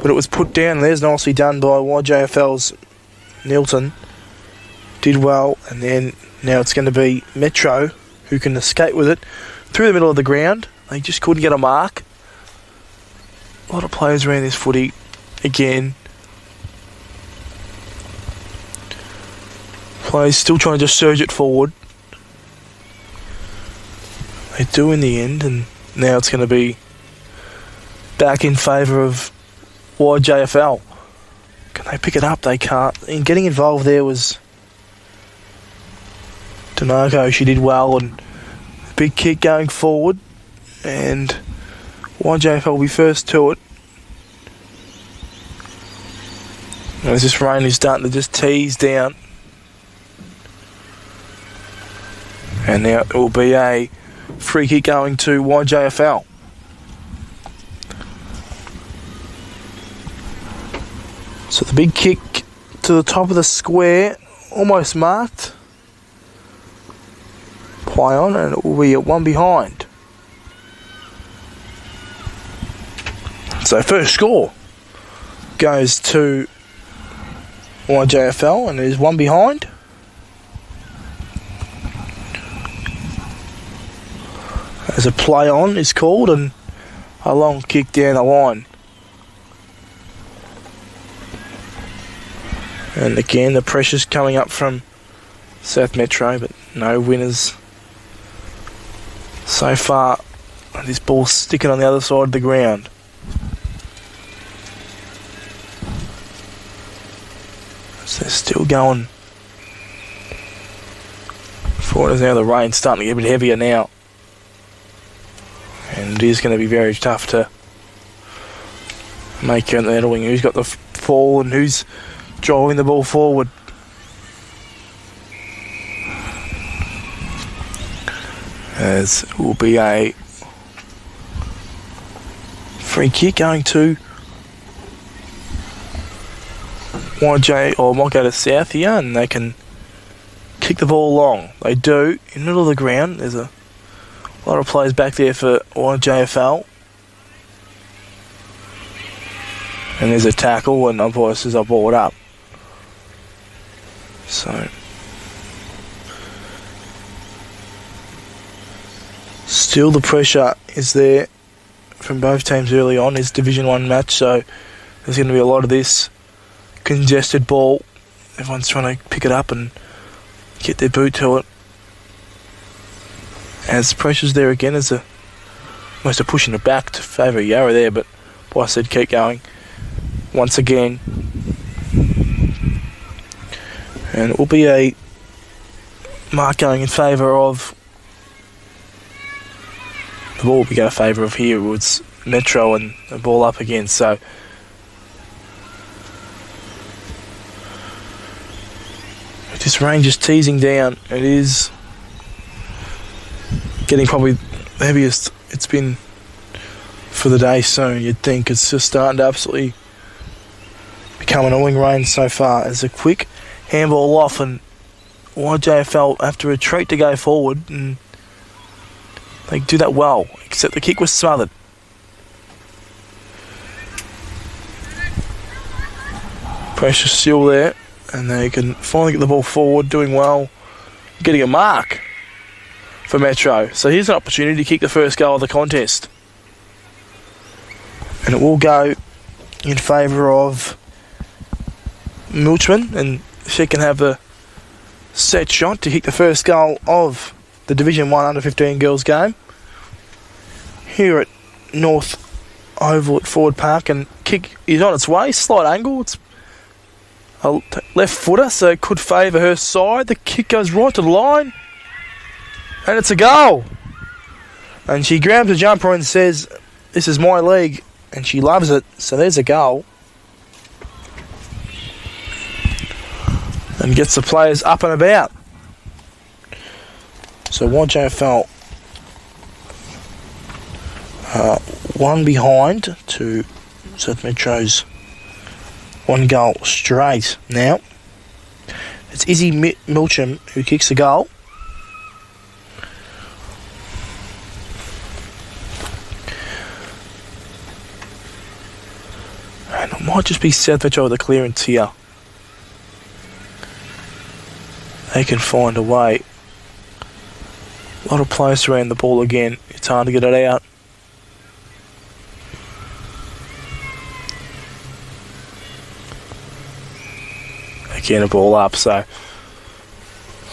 but it was put down. There's nicely done by YJFL's Nilton. Did well, and then now it's going to be Metro who can escape with it through the middle of the ground. They just couldn't get a mark. A lot of players around this footy again. Players still trying to just surge it forward. They do in the end, and now it's going to be back in favour of YJFL. Can they pick it up? They can't. And getting involved there was Donago. She did well, and big kick going forward, and YJFL will be first to it. And as this rain is starting to just tease down, and now it will be a free kick going to YJFL. So the big kick to the top of the square, almost marked. Play on, and it will be at one behind. So first score goes to YJFL, and there's one behind. As a play on is called, and a long kick down the line. And again, the pressure's coming up from South Metro, but no winners so far. This ball's sticking on the other side of the ground. So they're still going forward as now the rain's starting to get a bit heavier now. And it is going to be very tough to make out the wing who's got the ball and who's driving the ball forward. As it will be a free kick going to YJ, or might go to South here, and they can kick the ball long. They do, in the middle of the ground. There's a lot of players back there for YJFL. And there's a tackle, and umpire says I ball it up. So still the pressure is there from both teams early on. It's Division 1 match, so there's going to be a lot of this congested ball. Everyone's trying to pick it up and get their boot to it. As pressure's there again, as most are pushing it back to favour Yarra there, but I said keep going once again. And it will be a mark going in favour of, the ball will be going in favour of here. It's Metro, and the ball up again. So this rain just teasing down. It is getting probably the heaviest it's been for the day soon. You'd think it's just starting to absolutely become annoying rain so far. As a quick handball off, and YJFL have to retreat to go forward, and they do that well, except the kick was smothered. Pressure still there, and they can finally get the ball forward, doing well, getting a mark for Metro. So here's an opportunity to kick the first goal of the contest, and it will go in favour of Milchman, and she can have a set shot to kick the first goal of the Division 1 under-15 girls game here at North Oval at Ford Park. And kick is on its way, slight angle, it's a left footer, so it could favour her side. The kick goes right to the line, and it's a goal. And she grabs a jumper and says, "This is my league," and she loves it. So there's a goal, and gets the players up and about. So YJFL one behind to South Metro's one goal straight. Now it's Izzy Milcham who kicks the goal. And it might just be South Metro with the clearance here. They can find a way. A lot of players around the ball again. It's hard to get it out. Again, a ball up. So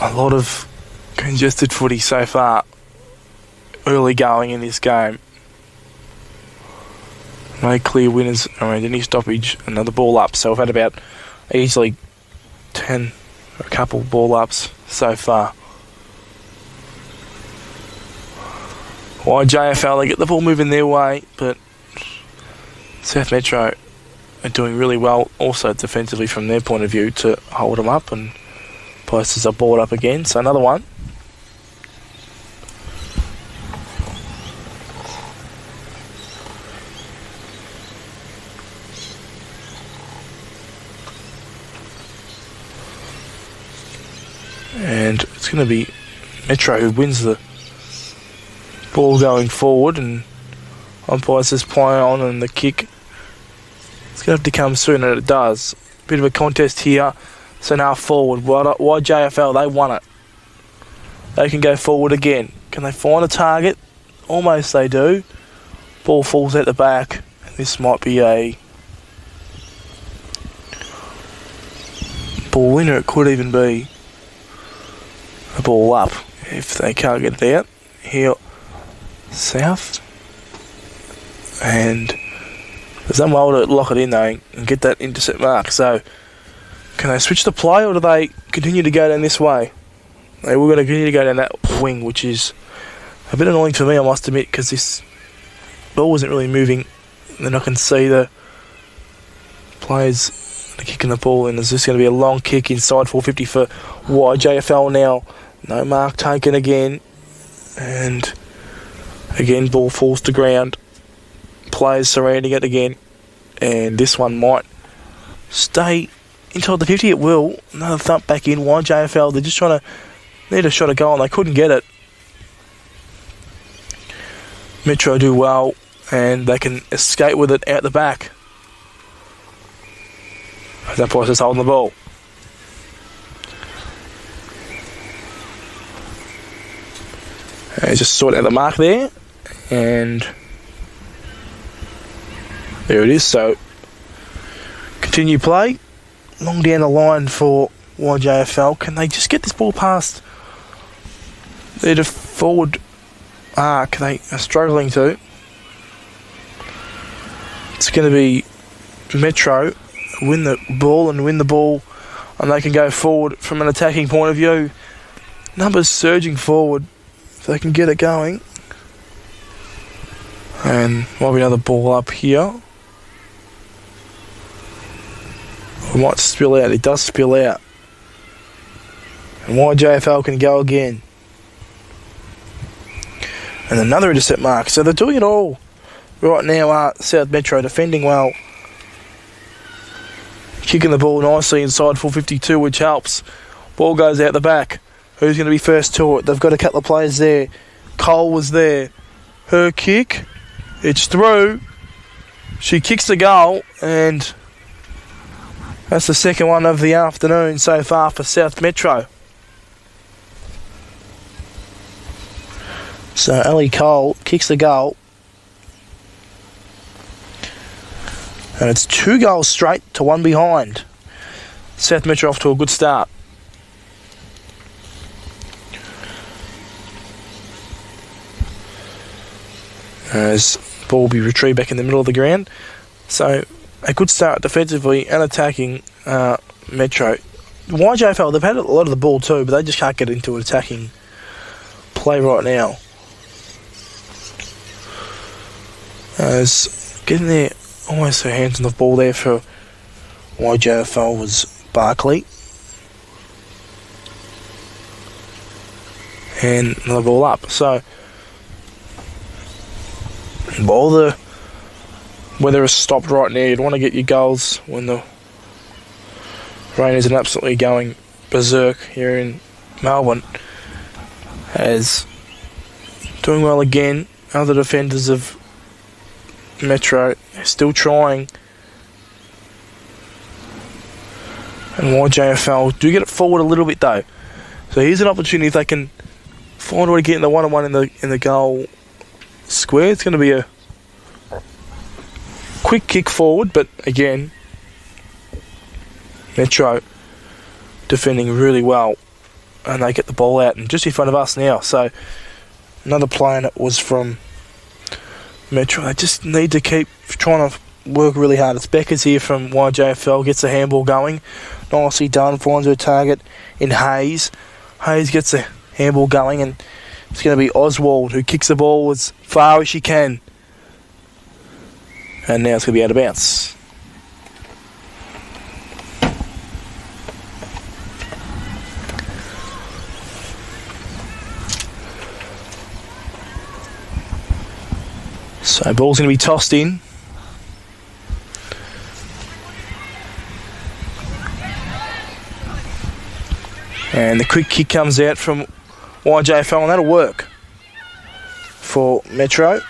a lot of congested footy so far. Early going in this game. No clear winners around any stoppage. Another ball up. So we've had about easily 10, a couple ball ups so far. YJFL, they get the ball moving their way, but South Metro are doing really well also defensively from their point of view to hold them up, and posters are balled up again. So another one. And it's going to be Metro who wins the ball going forward, and umpires just play on, and the kick it's going to have to come soon, and it does. Bit of a contest here. So now forward. YJFL, they won it. They can go forward again. Can they find a target? Almost they do. Ball falls out the back. This might be a ball winner. It could even be a ball up if they can't get it out. Here, South. And there's no way to lock it in though and get that intercept mark. So can they switch the play, or do they continue to go down this way? They were going to continue to go down that wing, which is a bit annoying for me, I must admit, because this ball wasn't really moving. And then I can see the players kicking the ball, and there's just going to be a long kick inside 450 for YJFL now. No mark taken again, and again ball falls to ground. Players surrounding it again, and this one might stay inside the 50. It will. Another thump back in. YJFL, they're just trying to need a shot of goal, and they couldn't get it. Metro do well, and they can escape with it out the back. That boy's just holding the ball. And just sort out the mark there, and there it is. So continue play. Long down the line for YJFL. Can they just get this ball past their forward arc? They are struggling to. It's going to be Metro win the ball, and they can go forward from an attacking point of view. Numbers surging forward if they can get it going. And might be another ball up here. It might spill out. It does spill out. And YJFL can go again. And another intercept mark. So they're doing it all right now. South Metro defending well. Kicking the ball nicely inside 452, which helps. Ball goes out the back. Who's going to be first to it? They've got a couple of players there. Cole was there. Her kick. It's through. She kicks the goal, and that's the second one of the afternoon so far for South Metro. So Ali Cole kicks the goal. And it's 2 goals straight to 1 behind. South Metro off to a good start. As ball will be retrieved back in the middle of the ground. So a good start defensively and attacking Metro. YJFL, they've had a lot of the ball too, but they just can't get into attacking play right now. As getting there, almost her hands on the ball there for YJFL was Barkley. And another ball up. So all the weather is stopped right now. You'd want to get your goals when the rain isn't absolutely going berserk here in Melbourne. As doing well again, other defenders of Metro still trying And YJFL do get it forward a little bit though. So here's an opportunity if they can find a way to get in the one-on-one in the goal square. It's going to be a quick kick forward, but again, Metro defending really well, and they get the ball out and just in front of us now. So another play, and it was from Metro. They just need to keep trying to work really hard. It's Beckers here from YJFL, gets the handball going. Nicely done, finds her target in Hayes. Hayes gets the handball going, and it's going to be Oswald who kicks the ball as far as she can. And now it's going to be out of bounds. So ball's going to be tossed in. And the quick kick comes out from YJFL, and that'll work for Metro.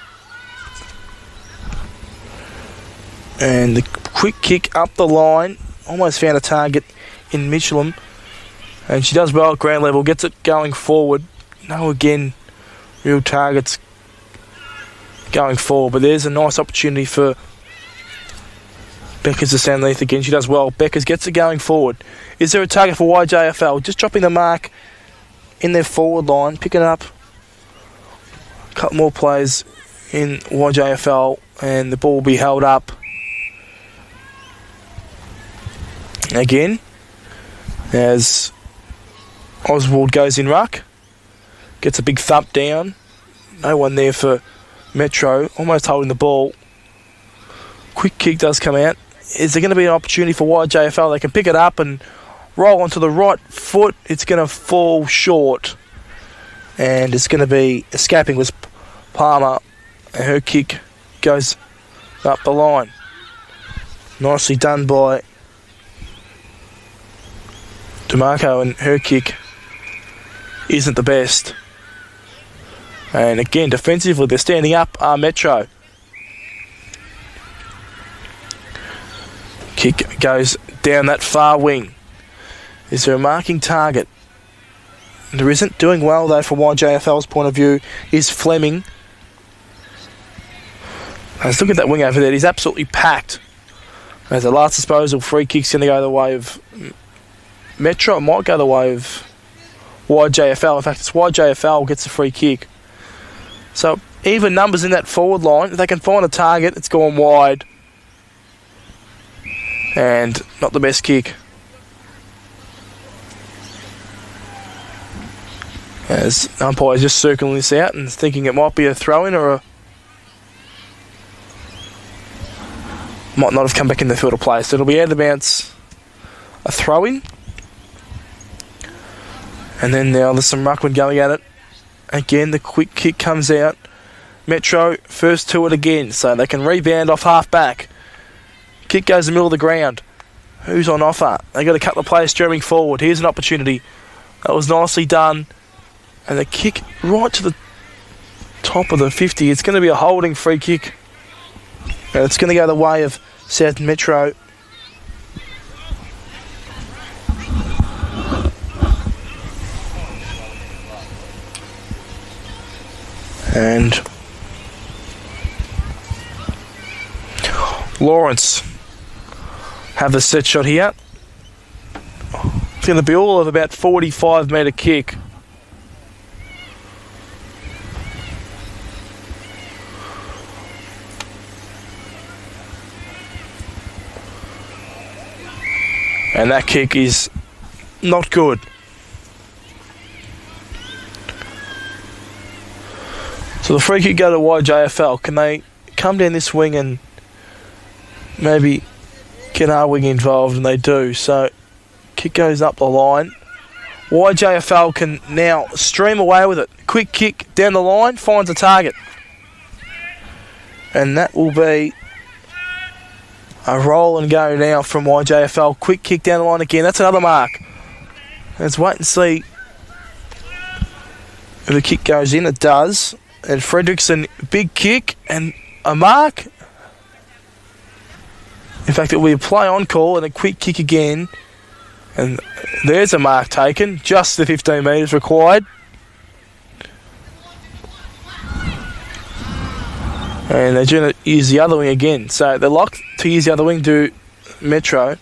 And the quick kick up the line, almost found a target in Michelin. And she does well at ground level, gets it going forward. No, again, real targets going forward. But there's a nice opportunity for Beckers to stand underneath again. She does well. Beckers gets it going forward. Is there a target for YJFL? Just dropping the mark in their forward line, picking up a couple more plays in YJFL, and the ball will be held up. Again, as Oswald goes in ruck, gets a big thump down. No one there for Metro, almost holding the ball. Quick kick does come out. Is there going to be an opportunity for YJFL? They can pick it up and roll onto the right foot. It's going to fall short, and it's going to be escaping was Palmer, and her kick goes up the line. Nicely done by DeMarco, and her kick isn't the best. And again, defensively, they're standing up, Metro. Kick goes down that far wing. Is there a marking target? There isn't. Doing well, though, from YJFL's point of view, is Fleming. Let's look at that wing over there. He's absolutely packed. As the last disposal, free kick's going to go the way of Metro. It might go the way of YJFL. In fact, it's YJFL gets the free kick. So even numbers in that forward line. If they can find a target, it's gone wide. And not the best kick. As umpire's just circling this out and thinking it might be a throw-in or a... might not have come back in the field of play. So it'll be out of bounds, a throw-in. And then now there's some ruckman going at it. Again, the quick kick comes out. Metro first to it again, so they can rebound off half-back. Kick goes in the middle of the ground. Who's on offer? They got a couple of players streaming forward. Here's an opportunity. That was nicely done. And the kick right to the top of the 50. It's going to be a holding free kick. And it's going to go the way of South Metro. And Lawrence have the set shot here. It's going to be all of about 45 metre kick. And that kick is not good. So the free kick go to YJFL. Can they come down this wing and maybe get our wing involved? And they do. So kick goes up the line. YJFL can now stream away with it. Quick kick down the line, finds a target. And that will be a roll and go now from YJFL. Quick kick down the line again. That's another mark. Let's wait and see if the kick goes in. It does. And Fredrickson, big kick and a mark. In fact, it will be a play on call and a quick kick again. And there's a mark taken, just the 15 metres required. And they're going to use the other wing again. So they're locked to use the other wing to Metro.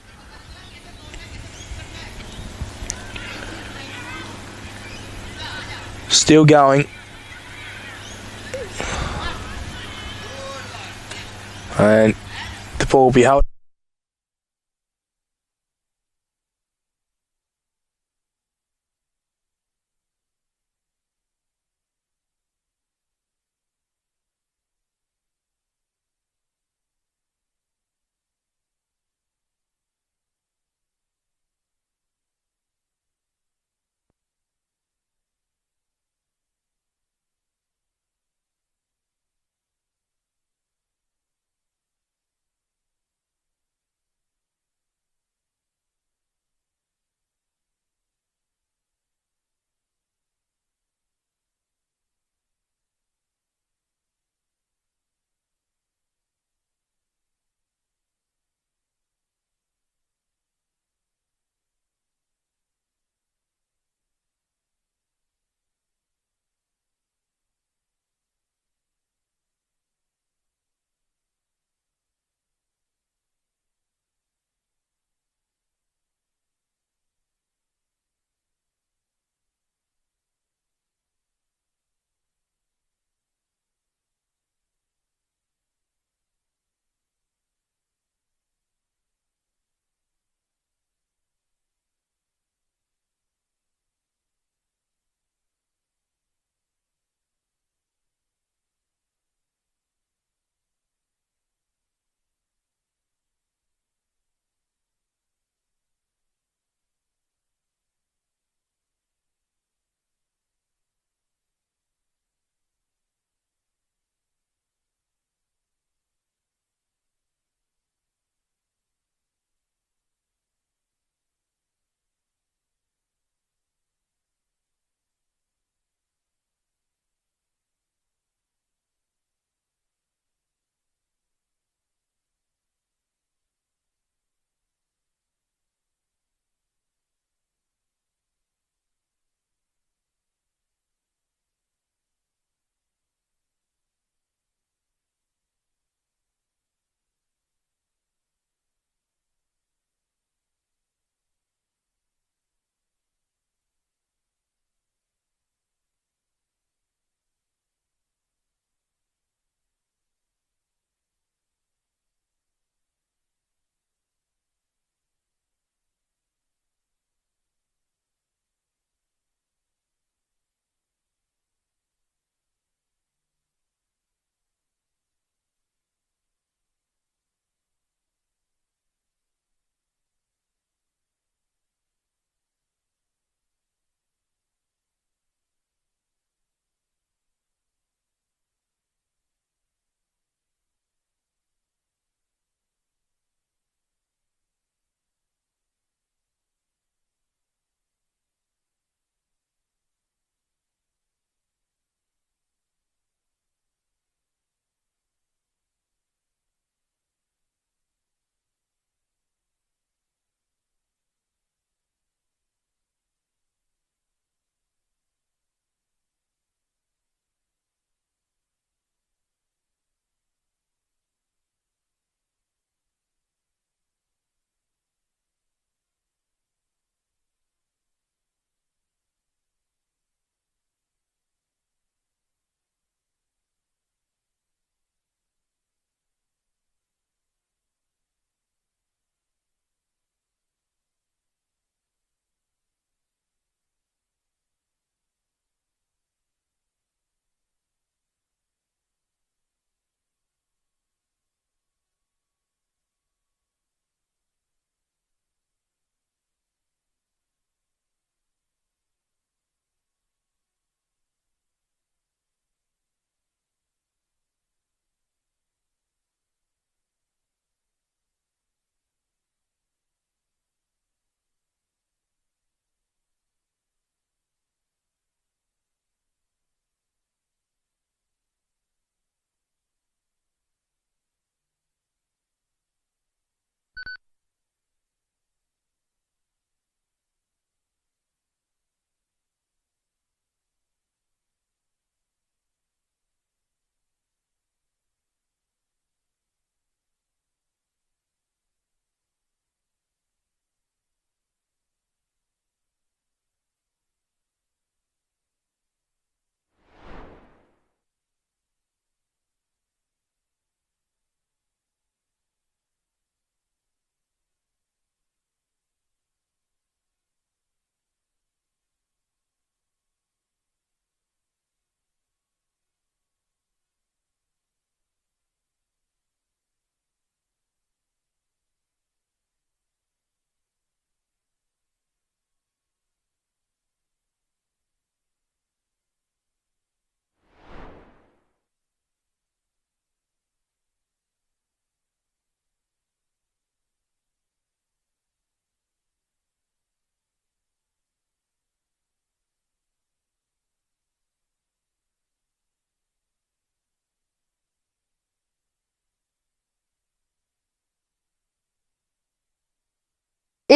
Still going. And the ball will be held.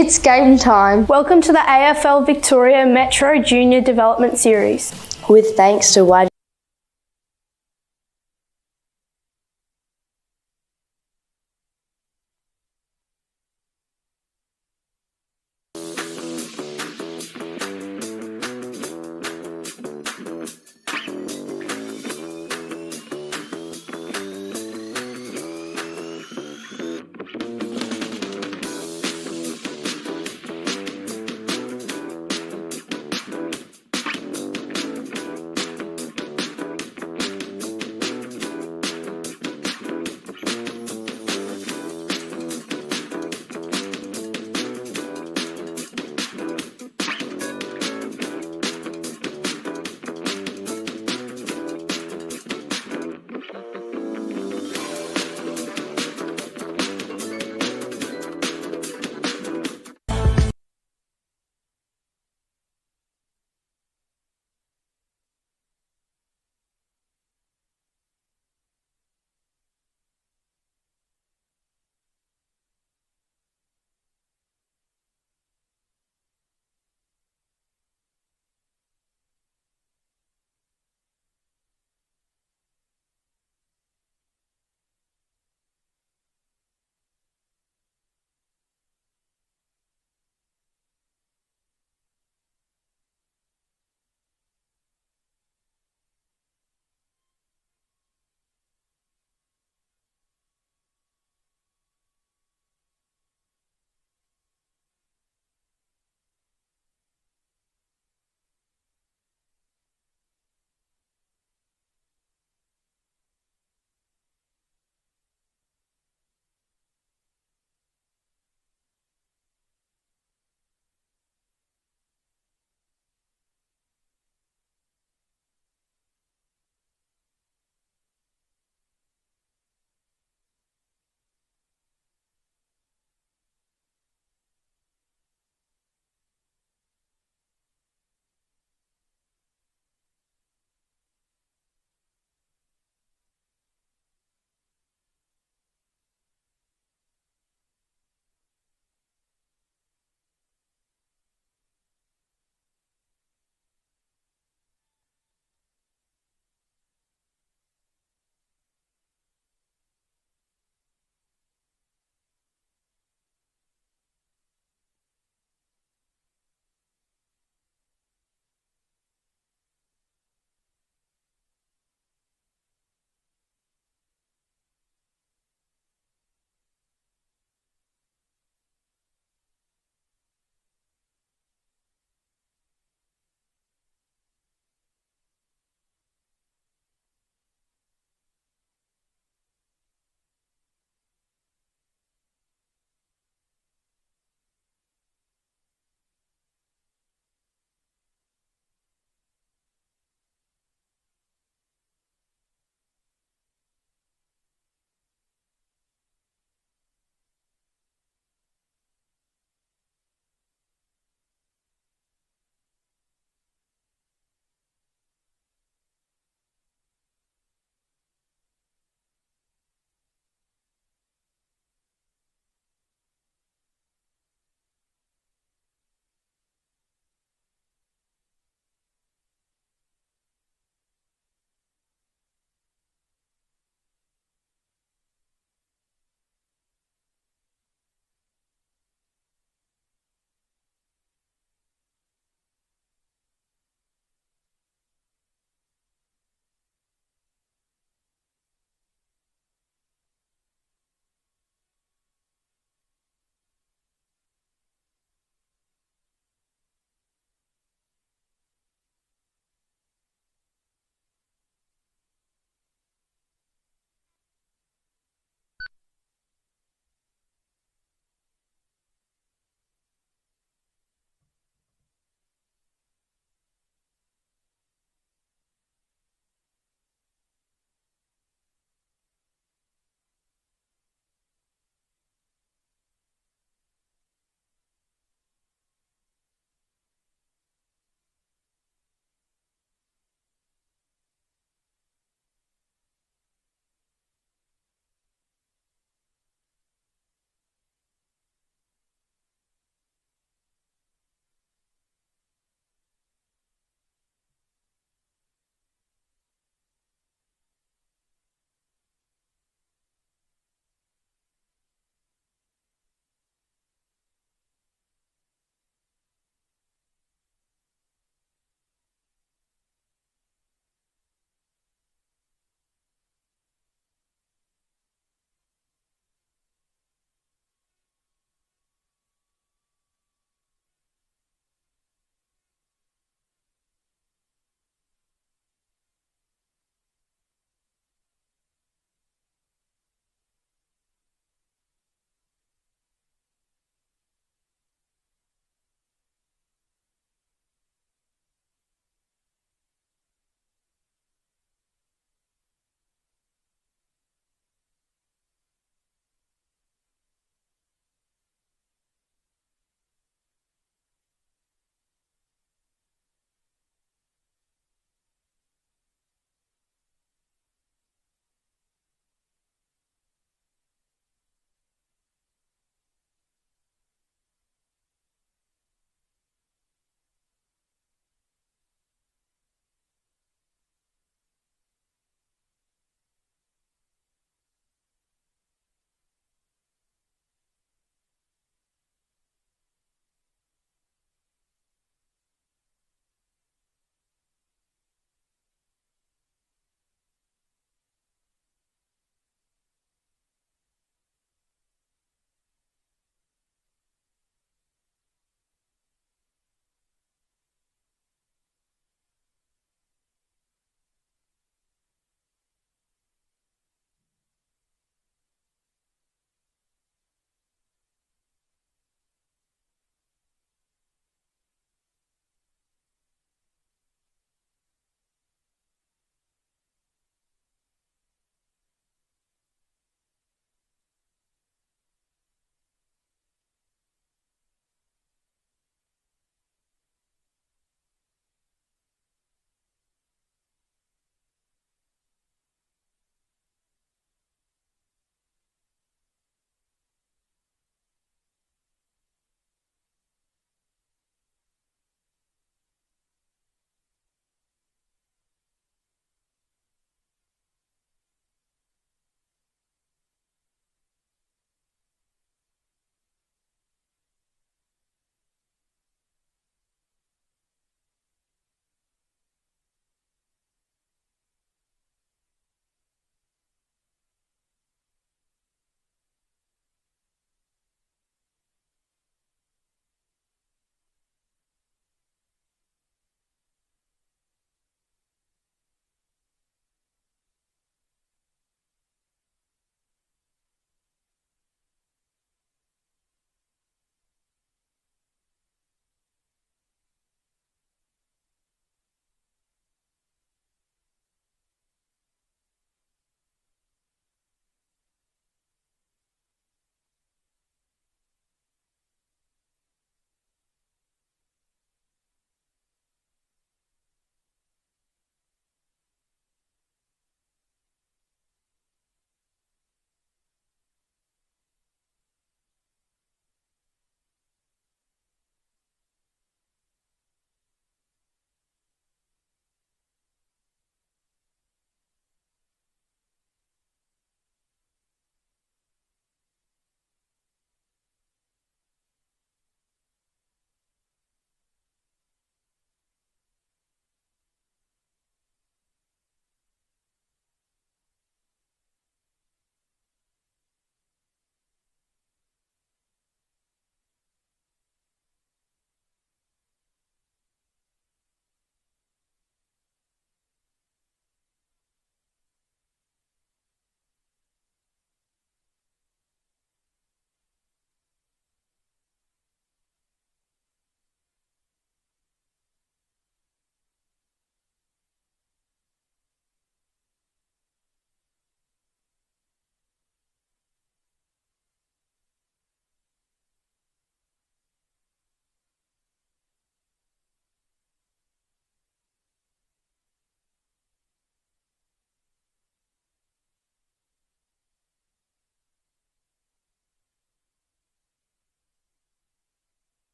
It's game time. Welcome to the AFL Victoria Metro Junior Development Series. With thanks to YJFL.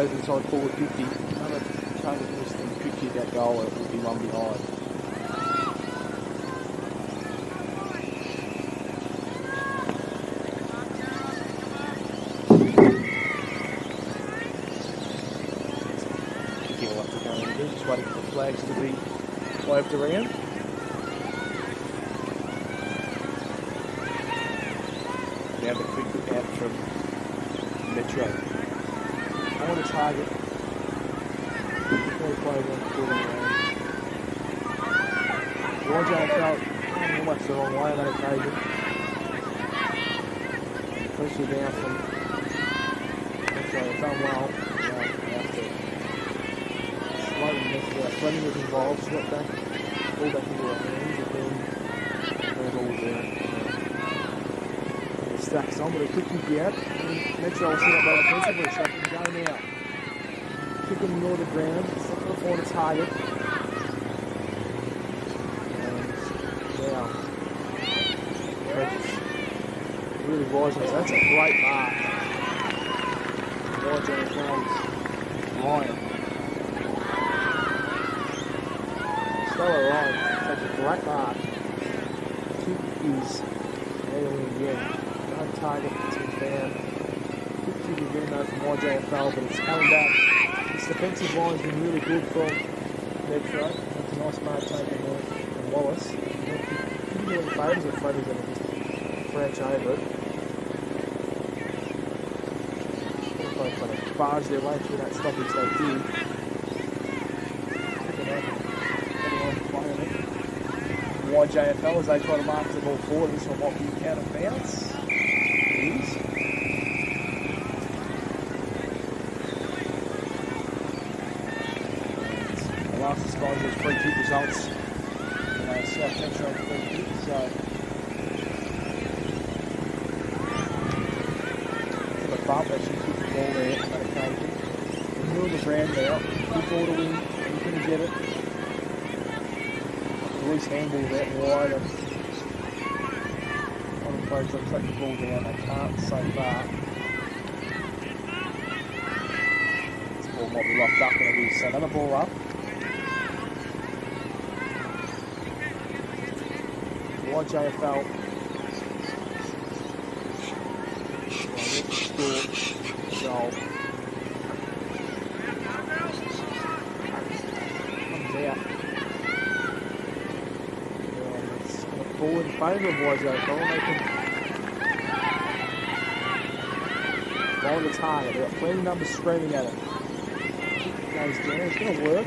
goes inside forward 50. Another target miss and could kick that goal, it would be one behind. Kicking will have to go in again, just waiting for the flags to be waved around. Now the quick look out from Metro. On the target. Before he plays on the corner range. YJFL almost the wrong way on that occasion. Pressure down from Metro. They've done well. Now after slowly Metro. Fleming was involved, swept back, ball back into our hands, and then they're all there. Stacks on, but a quick kick out. Metro will set up well defensively, so they can go now. Kick them near the ground, it's not going to find a target. And now, Precious really rising, so that's a great mark. YJFL's Ryan. Stella Ryan takes a great mark. Kick is nailing again. Target to down. Good kick again though from YJFL, but it's coming back. This defensive line has been really good from Metro. That's a nice mark taken there from Wallace. He didn't do any favours or Freddy's going to just branch over it. They're trying to barge their way through that stoppage they did. YJFL as they try to mark the ball forward. This one might be out of bounds. The last disposal is free kick results. South Metro on free kick, so the bump actually kicked the ball there on that occasion. In the middle of the ground now, good ball to win, you can get it. Loose handball that wide. Trying to take the ball down, they can't so far. This ball might be locked up and it is. So another ball up. YJFL. Score. Goal. Comes out. It's forward in favour of YJFL. They can on the target, they've got plenty of numbers screaming at it. Goes down, it's going to work.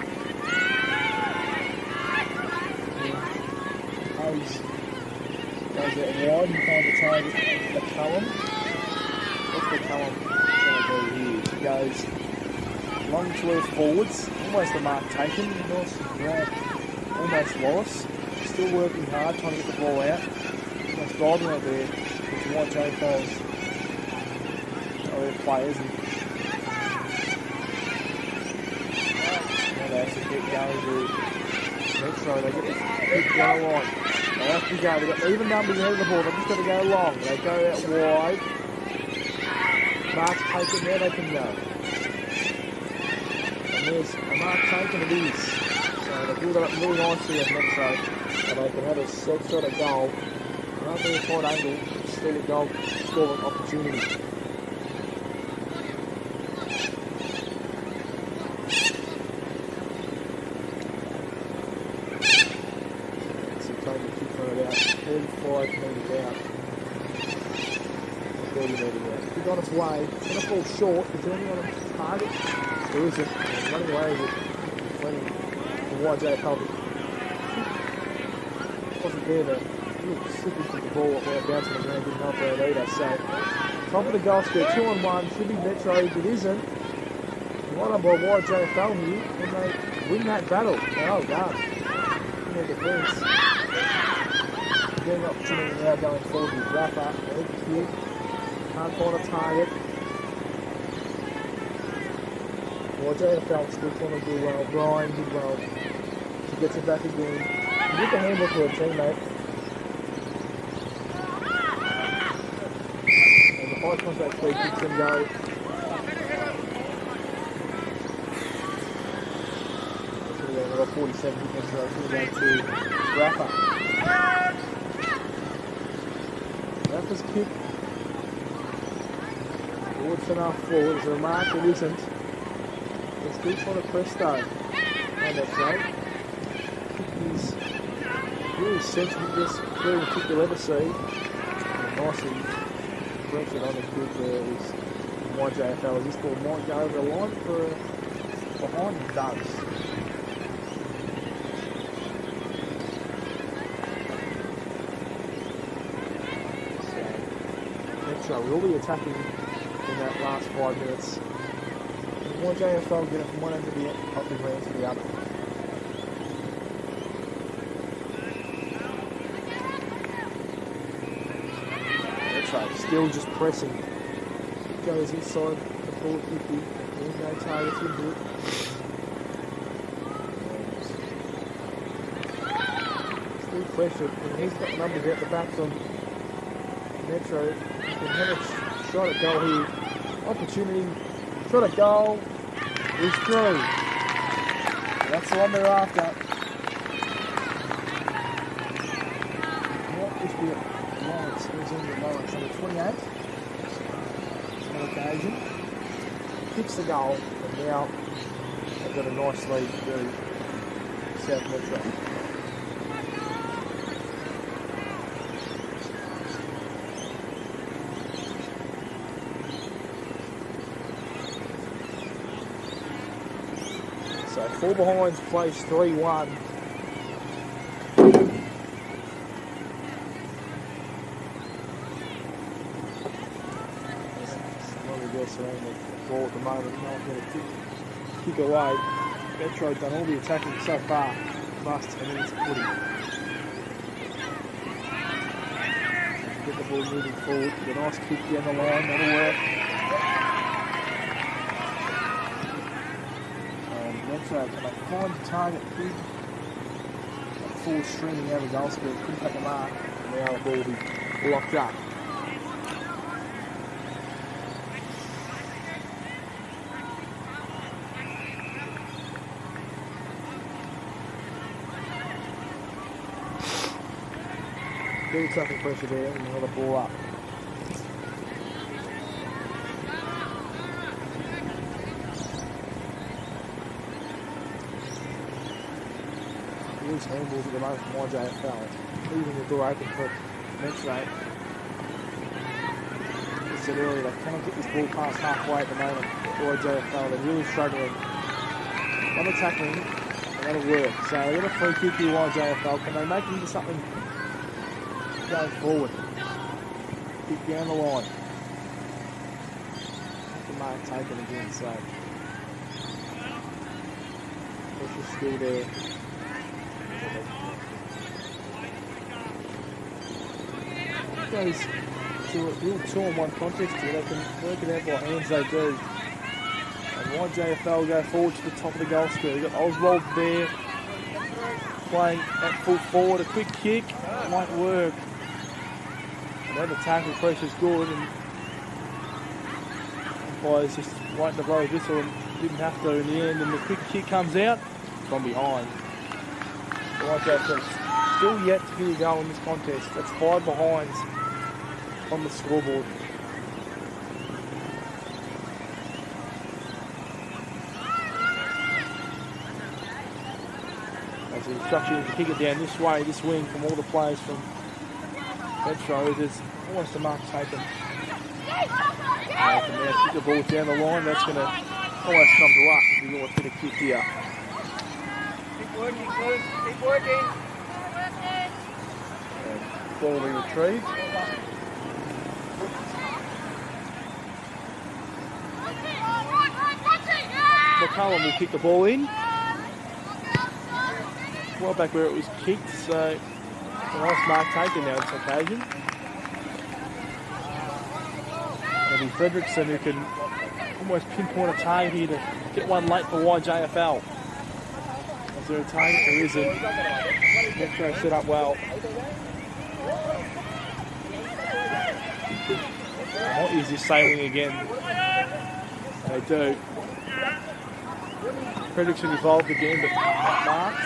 Goes out wide and finds the target, McCullum. What's McCullum going to do here? He goes long towards forwards, almost a mark taken. Nice grab, almost Wallace. Still working hard, trying to get the ball out. Almost driving out there, which YJFL's players and they actually keep going to Metro. They get the big go on. They have to go. They've got even numbers ahead of the ball. They've just got to go long. They go out wide. Mark's taken there. They can go. And there's a mark taken. It is. So they build it up really nicely at Metro. And they can have a set sort of goal. Not being a tight angle. Still a goal scoring opportunity. It's on its way, it's going to fall short. Is there anyone on the target? There isn't. Running away with it. Running the YJFL. Wasn't there, the little slippage of the ball where it bounced on the ground, didn't help there either. So, top of the goal square, 2-on-1, should be Metro. If it isn't, right on by YJFL here, and they win that battle. Oh, God. In their defence. Getting opportunity now going forward with Rafa. Here. Can't find a target. YJFL still trying to do well. Brian did well. She gets it back again. He did the handball to her teammate. And the high contact free kicks and go. YJFL 47 hit Metro. It's going to go to Rafa. Rafa's kick. Towards enough forward. It's a remark it isn't. There's still trying to press though. On that throw. Kick is really sensitive, just very kick you'll ever see. And nicely corrected on the kick there is YJFL. Is this ball might go over the line for behind? It does. So Metro will be attacking in that last 5 minutes. YJFL get it from one end of the ground to the other. Metro still just pressing. Goes inside the forward 50. No targets into it. Still pressure. And he's got numbers out the back from Metro. He can have a shot at goal here. Opportunity. Shot at goal. He's through. That's the one they're after. Might just be a Lawrence. Who's in the Lawrence? Number 28. Occasion. Kicks the goal. And now they've got a nice lead to South Metro. So 4 behinds plays 3-1. Around the ball at the moment, no one's going to kick away. Metro's done all the attacking so far. Must and it's footy. Get the ball moving forward. Get a nice kick down the line, that'll work. And Metro, can they find the target big? Full streaming out of the goal square, couldn't take the mark. And now the ball will be locked up. Still attacking pressure there and another ball up. Loose handballs at the moment from YJFL. Leaving the door open for Metro. As I said earlier, they cannot get this ball past halfway at the moment. YJFL, they're really struggling. On attacking, and that'll work. So they've got a free kick here, YJFL. Can they make it into something going forward? Kick down the line. The mark taken again, so pressure's still there. Goes to a real 2-on-1 contest here. They can work it out by hands, they do. And YJFL go forward to the top of the goal square. You've got Oswald there playing at full forward. A quick kick might work. And then the tackle pressure's good, and umpires just waiting to blow a whistle and didn't have to in the end. And the quick kick comes out from behind. YJFL still yet to get a goal in this contest. That's 5 behinds on the scoreboard. As the instruction is to kick it down this way, this wing from all the players from Metro, there's almost a mark taken. From there, kick the ball down the line, that's going to almost come to us if we almost get a kick here. Keep working, Luke. Keep working. And ball will be retrieved. McCullum will kick the ball in. Well back where it was kicked, so a nice mark taken now on this occasion. It'll be Fredrickson who can almost pinpoint a target here to get one late for YJFL. Is there a target? There isn't. Metro set up well. What is this sailing again? They do. Prediction evolved again, but not marked.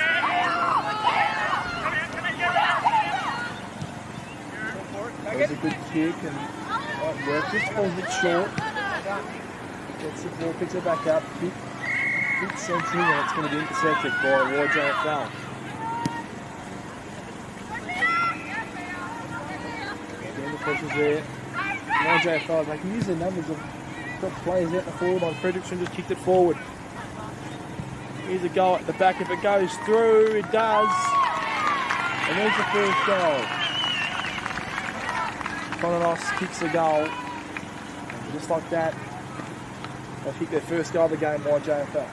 There's a good kick and might work. Just falls a bit short. Gets the ball, picks it back up, bit centering, and it's going to be intercepted by YJFL. Again, the pressure's there. YJFL, they can use their numbers of got players out in the forward line. Fredrickson just kicked it forward. Here's a goal at the back. If it goes through, it does. And there's the first goal. Kononos kicks the goal. And just like that, they kick their first goal of the game, YJFL.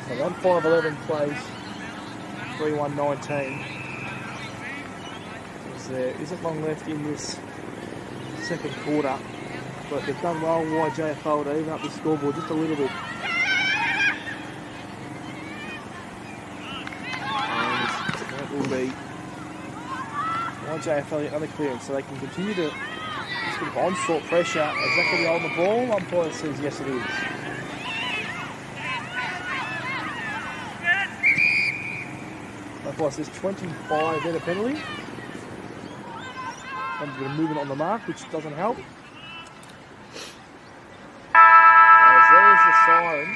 So 1-5-11 plays 3-1-19. There isn't long left in this second quarter, but they've done well, YJFL, to even up the scoreboard just a little bit. And that will be YJFL get another clearance, so they can continue to just get onslaught pressure. Is that going to be on the ball? Umpire says yes, it is. Umpire says 25 then a penalty. A bit of movement on the mark, which doesn't help. As there's the siren.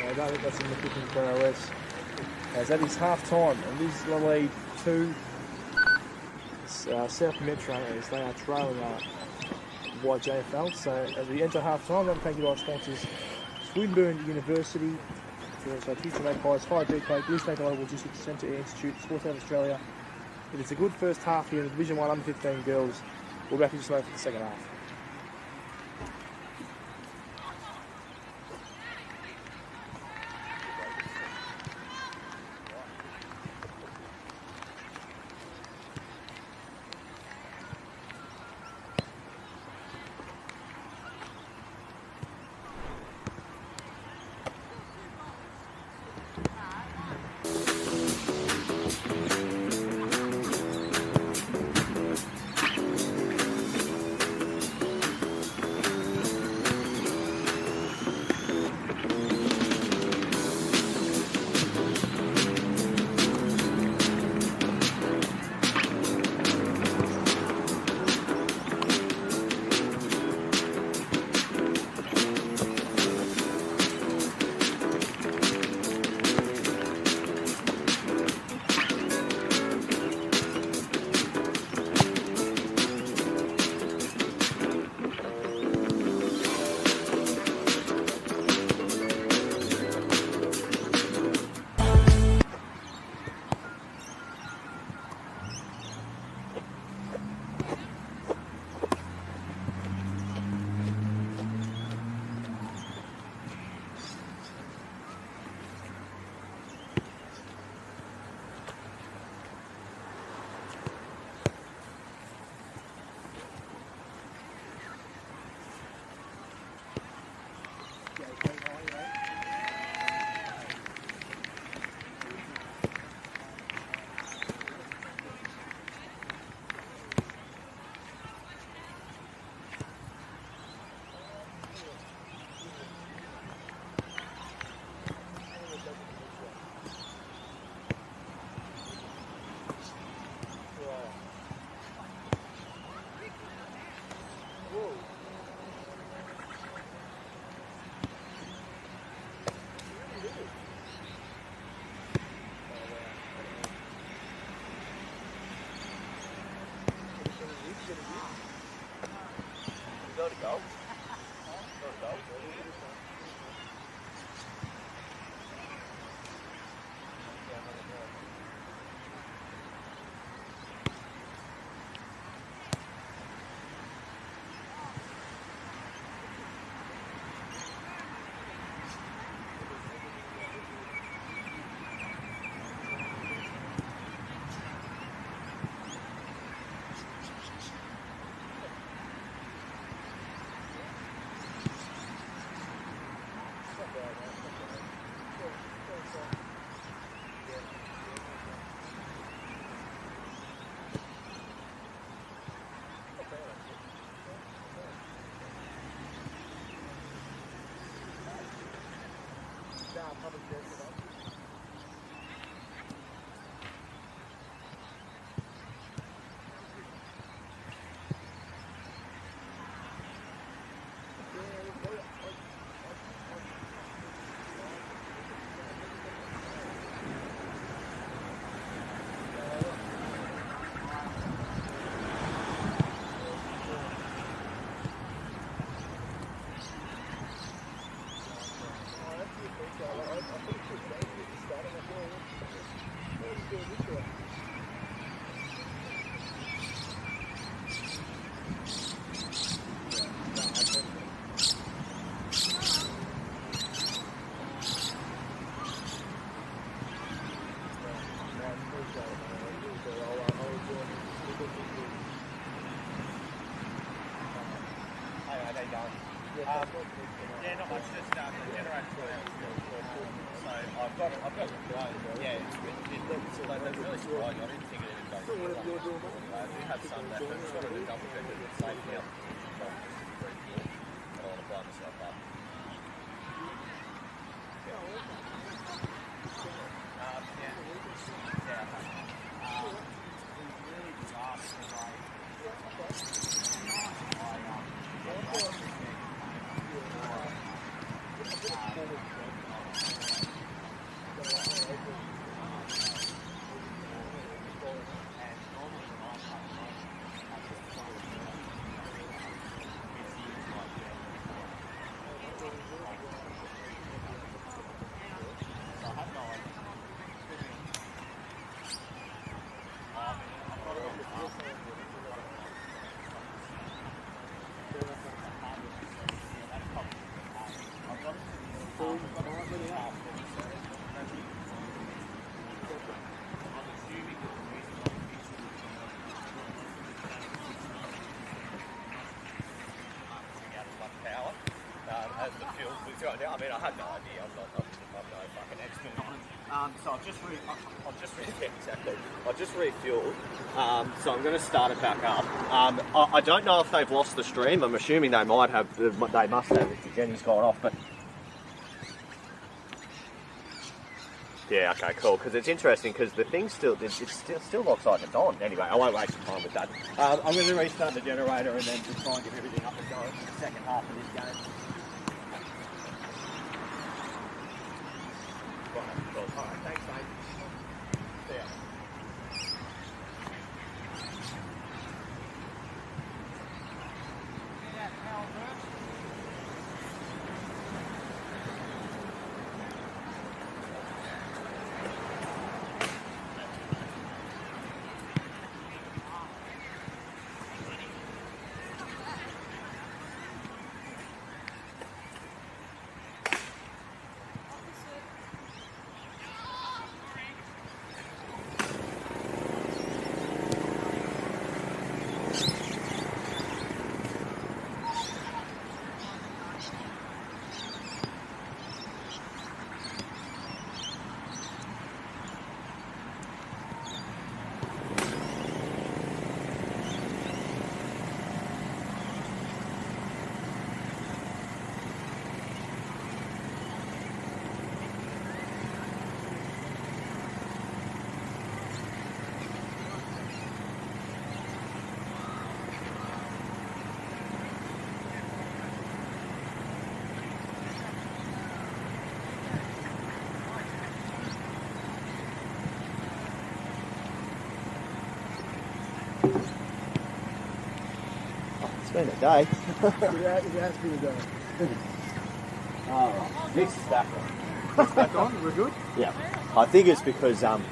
I don't think that's in the kicking for OS. As that is half time, and this is the lead to South Metro as they are trailing YJFL. So as we enter half time, I'm thank you to our sponsors Swinburne University, so Future Magpies, High Decode, Blue Snake Global Logistics Centre Institute, Sports Out Australia. It is a good first half here in the Division 1 under-15 girls. We'll be back in just a moment for the second half. going? Yeah, not much, just the generator's got out. So I've got yeah, it's really surprising. I didn't think it would go through. Anyway, we have some that sort of double check that it's safe now. So I don't want to blow myself up. As the fuel was right now, I mean, I had no idea. I'm no fucking expert on it. So I've just refueled. So I'm going to start it back up. I don't know if they've lost the stream. I'm assuming they might have. They must have if the Jenny's gone off. But yeah, okay, cool. Because it's interesting because the thing still looks like it's on. Anyway, I won't waste time with that. I'm going to restart the generator and then just try and get everything up and going for the second half of this game. All right, thanks, mate. See ya. It's been a day. It has been a day. This is back on. It's back on? We're good? Yeah. I think it's because I'm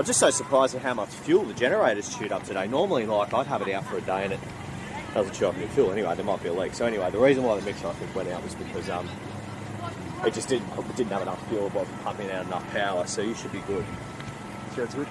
just so surprised at how much fuel the generator's chewed up today. Normally, like, I'd have it out for a day and it doesn't chew up any fuel. Anyway, there might be a leak. So anyway, the reason why the mixer, I think, went out was because it just didn't have enough fuel. It wasn't pumping out enough power, so you should be good. Sounds good.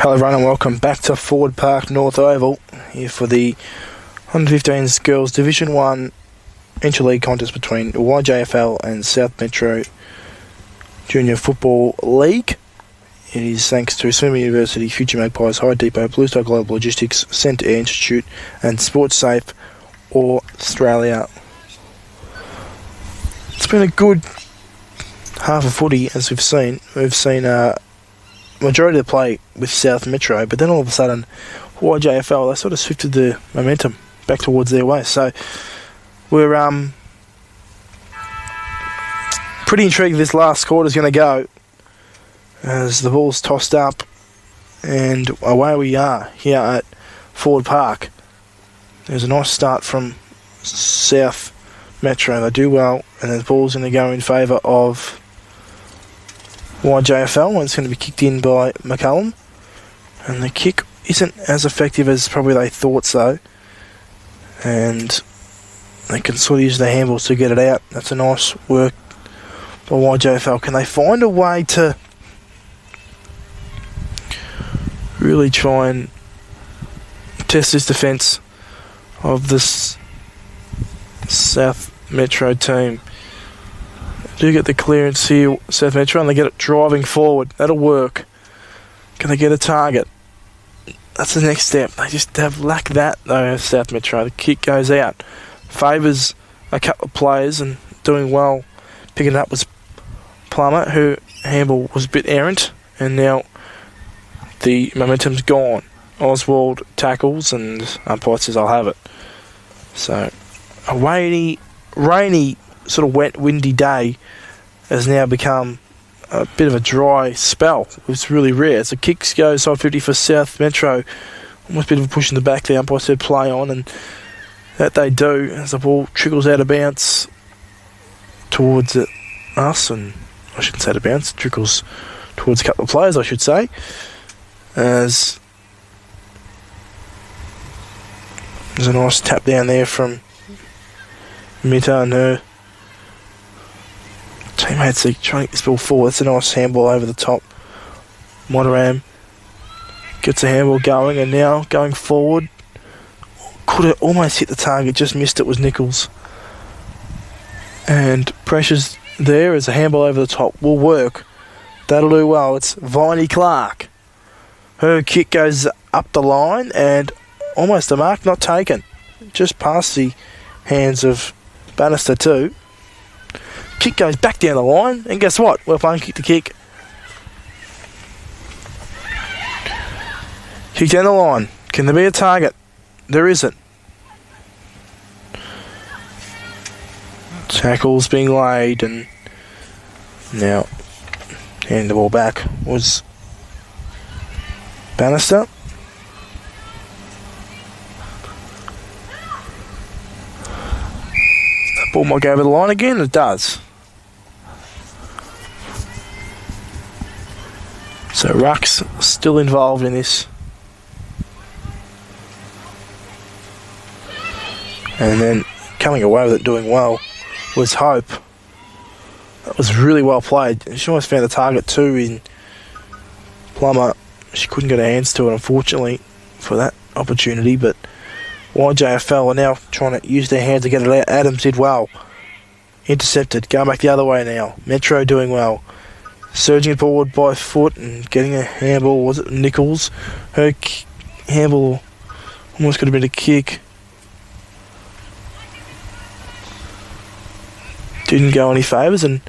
Hello everyone and welcome back to Ford Park North Oval here for the Under-15s Girls Division 1 Interleague contest between YJFL and South Metro Junior Football League. It is thanks to Swindon University, Future Magpies, High Depot, Blue Star Global Logistics, Centre Air Institute and Sports Safe Australia. It's been a good half of footy as we've seen. We've seen majority of the play with South Metro, but then all of a sudden YJFL, they sort of shifted the momentum back towards their way. So we're pretty intrigued this last quarter is going to go as the ball's tossed up and away we are here at Ford Park. There's a nice start from South Metro. They do well and the ball's going to go in favour of YJFL, and it's going to be kicked in by McCullum, and the kick isn't as effective as probably they thought so, and they can sort of use their handballs to get it out. That's a nice work by YJFL. Can they find a way to really try and test this defence of this South Metro team? Do get the clearance here, South Metro, and they get it driving forward. That'll work. Can they get a target? That's the next step. They just have lacked that, though, South Metro. The kick goes out. Favours a couple of players and doing well. Picking it up was Plummer, who handball was a bit errant, and now the momentum's gone. Oswald tackles, and umpire says, I'll have it. So, a rainy, sort of wet, windy day has now become a bit of a dry spell. It's really rare. So kicks go side 50 for South Metro. Almost a bit of a push in the back there. Umpire said play on, and that they do as the ball trickles out of bounce towards us, and I shouldn't say to bounce, trickles towards a couple of players, I should say, as there's a nice tap down there from Mita and her teammates are trying to get this ball forward. That's a nice handball over the top. Monoram gets a handball going, and now going forward. Could have almost hit the target, just missed it, was Nichols. And pressure's there as a handball over the top will work. That'll do well. It's Viney Clark. Her kick goes up the line and almost a mark, not taken. Just past the hands of Bannister too. Kick goes back down the line, and guess what? We're playing kick to kick. Kick down the line. Can there be a target? There isn't. Tackles being laid, and now handing the ball back was Bannister. That ball might go over the line again. It does. So Ruck's still involved in this. And then coming away with it doing well was Hope. That was really well played. She almost found the target too in Plummer. She couldn't get her hands to it, unfortunately, for that opportunity, but YJFL are now trying to use their hands to get it out. Adams did well. Intercepted. Going back the other way now. Metro doing well. Surging forward by foot and getting a handball. Was it Nichols? Her handball almost could have been a kick. Didn't go any favours, and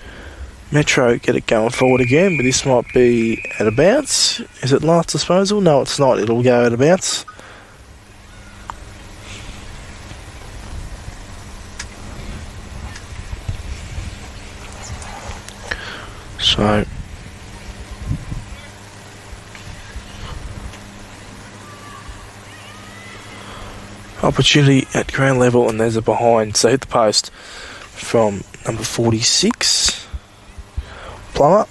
Metro get it going forward again, but this might be at a bounce. Is it last disposal? No, it's not. It'll go at a bounce. So opportunity at ground level, and there's a behind. So hit the post from number 46, Plummer.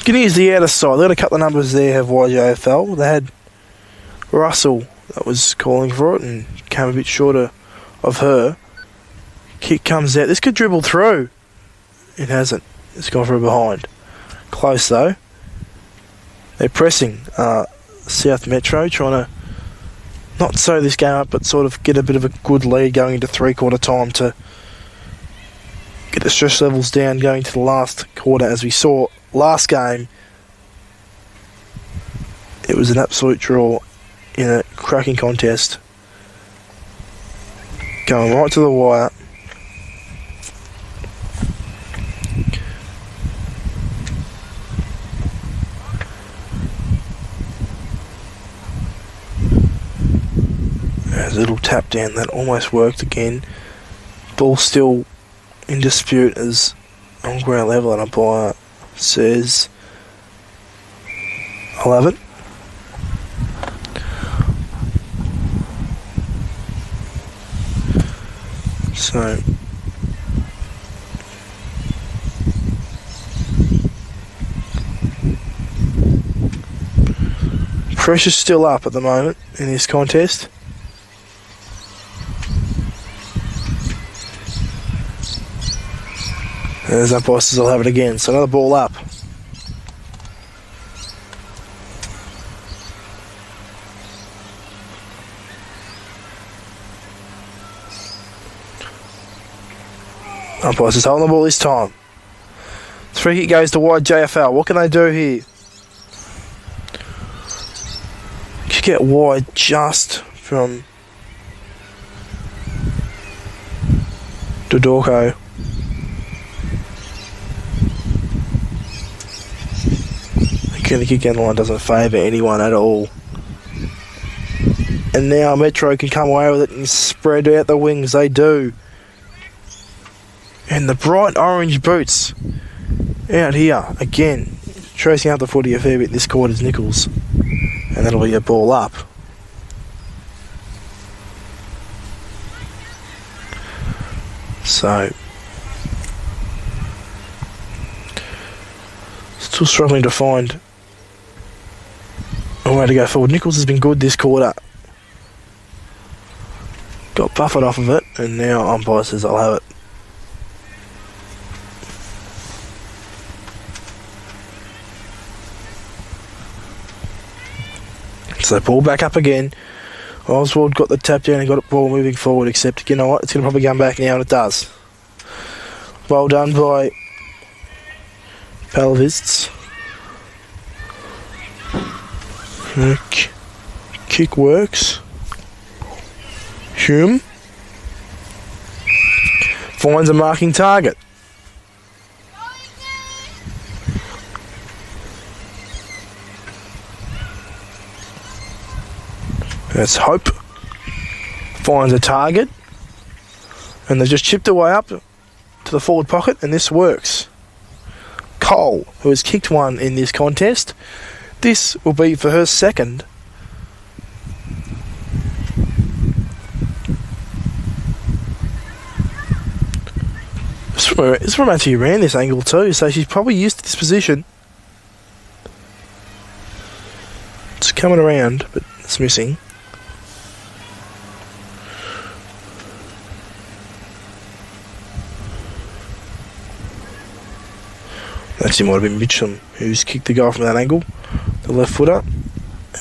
Going to use the outer side. They got a couple of numbers there, have YJFL. They had Russell that was calling for it and came a bit shorter of her. Kick comes out. This could dribble through. It hasn't. It's gone for a behind. Close though. They're pressing South Metro, trying to not sew this game up, but sort of get a bit of a good lead going into three-quarter time to get the stress levels down going to the last quarter. As we saw last game, it was an absolute draw in a cracking contest. Going right to the wire. There's a little tap down that almost worked again. Ball still in dispute as on ground level, and umpire says 11. So pressure's still up at the moment in this contest. There's umpire says I'll have it again. So another ball up. Umpire says holding the ball this time. Free kick goes to YJFL. What can they do here? Kick out wide just from Dodorko. Again, the kick out line doesn't favour anyone at all. And now Metro can come away with it and spread out the wings. They do. And the bright orange boots out here again, tracing out the footy a fair bit this quarter's Nichols, and that'll be a ball up. So still struggling to find a way to go forward. Nichols has been good this quarter. Got buffered off of it, and now umpire says I'll have it. So ball back up again. Oswald got the tap down and got the ball moving forward, except, you know what, it's going to probably come back now, and it does. Well done by Palvists. Kick works. Hume finds a marking target. That's Hope. Finds a target. And they've just chipped away up to the forward pocket, and this works. Cole, who has kicked one in this contest. This will be for her second. This from actually ran this angle too, so she's probably used to this position. It's coming around, but it's missing. Actually might have been Mitchum who's kicked the goal from that angle. The left footer,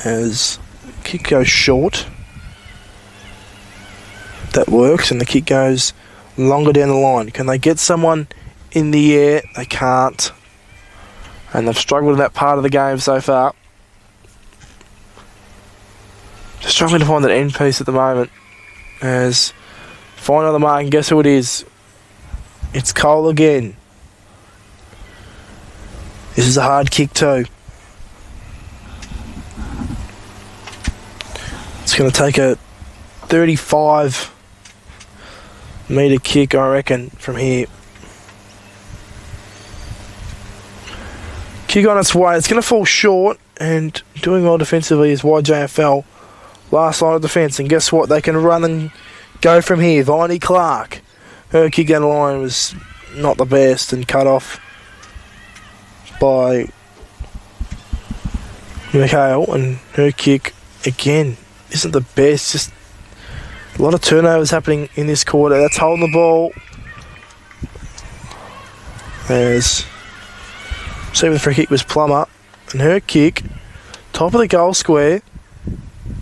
as kick goes short. That works, and the kick goes longer down the line. Can they get someone in the air? They can't. And they've struggled in that part of the game so far. Just struggling to find that end piece at the moment. As find another mark, and guess who it is? It's Cole again. This is a hard kick too. It's going to take a 35 metre kick, I reckon, from here. Kick on its way. It's going to fall short, and doing well defensively is YJFL. Last line of defence, and guess what? They can run and go from here. Viney Clark. Her kick down the line was not the best and cut off by McHale, and her kick again isn't the best. Just a lot of turnovers happening in this quarter. That's holding the ball. There's Receiving the free kick was Plummer, and her kick, top of the goal square.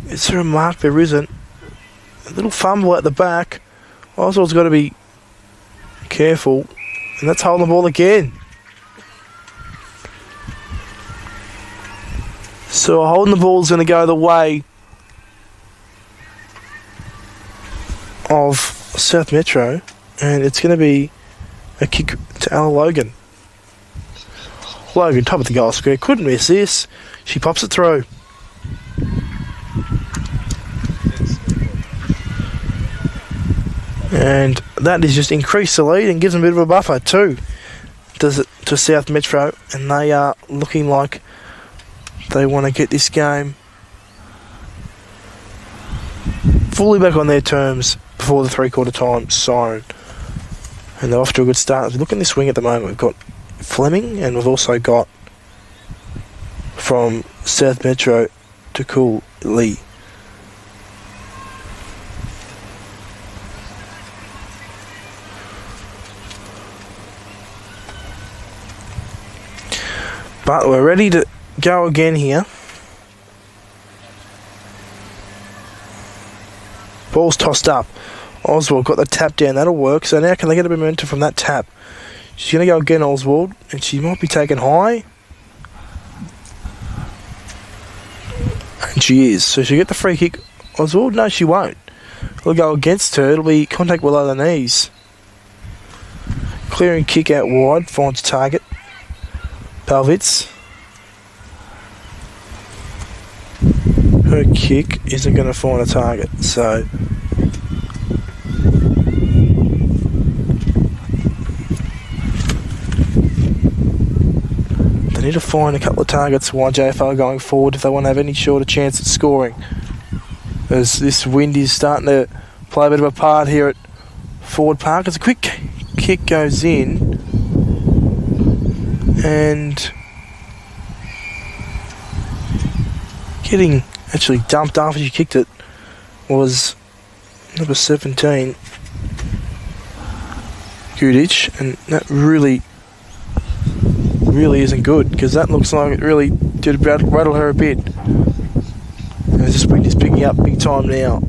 Is there a mark? There isn't. A little fumble at the back. Oswald's got to be careful, and that's holding the ball again. So holding the ball is going to go the way of South Metro, and it's going to be a kick to Ella Logan. Logan, top of the goal square, couldn't miss this. She pops it through. And that has just increased the lead and gives them a bit of a buffer too. Does it to South Metro, and they are looking like they want to get this game fully back on their terms before the three-quarter time siren. And they're off to a good start. As we look in this wing at the moment, we've got Fleming, and we've also got from South Metro to Cool Lee. But we're ready to go again here. Ball's tossed up. Oswald got the tap down. That'll work. So now can they get a bit of momentum from that tap? She's going to go again, Oswald. And she might be taken high. And she is. So she'll get the free kick. Oswald? No, she won't. It'll go against her. It'll be contact below the knees. Clearing kick out wide. Finds target. Palvitz. Her kick isn't going to find a target, so they need to find a couple of targets for YJFL going forward if they want to have any shorter chance at scoring, as this wind is starting to play a bit of a part here at Ford Park. As a quick kick goes in, and getting actually dumped after she kicked it was number 17, Gudich, and that really isn't good, because that looks like it really did rattle her a bit. And this wind is picking up big time now.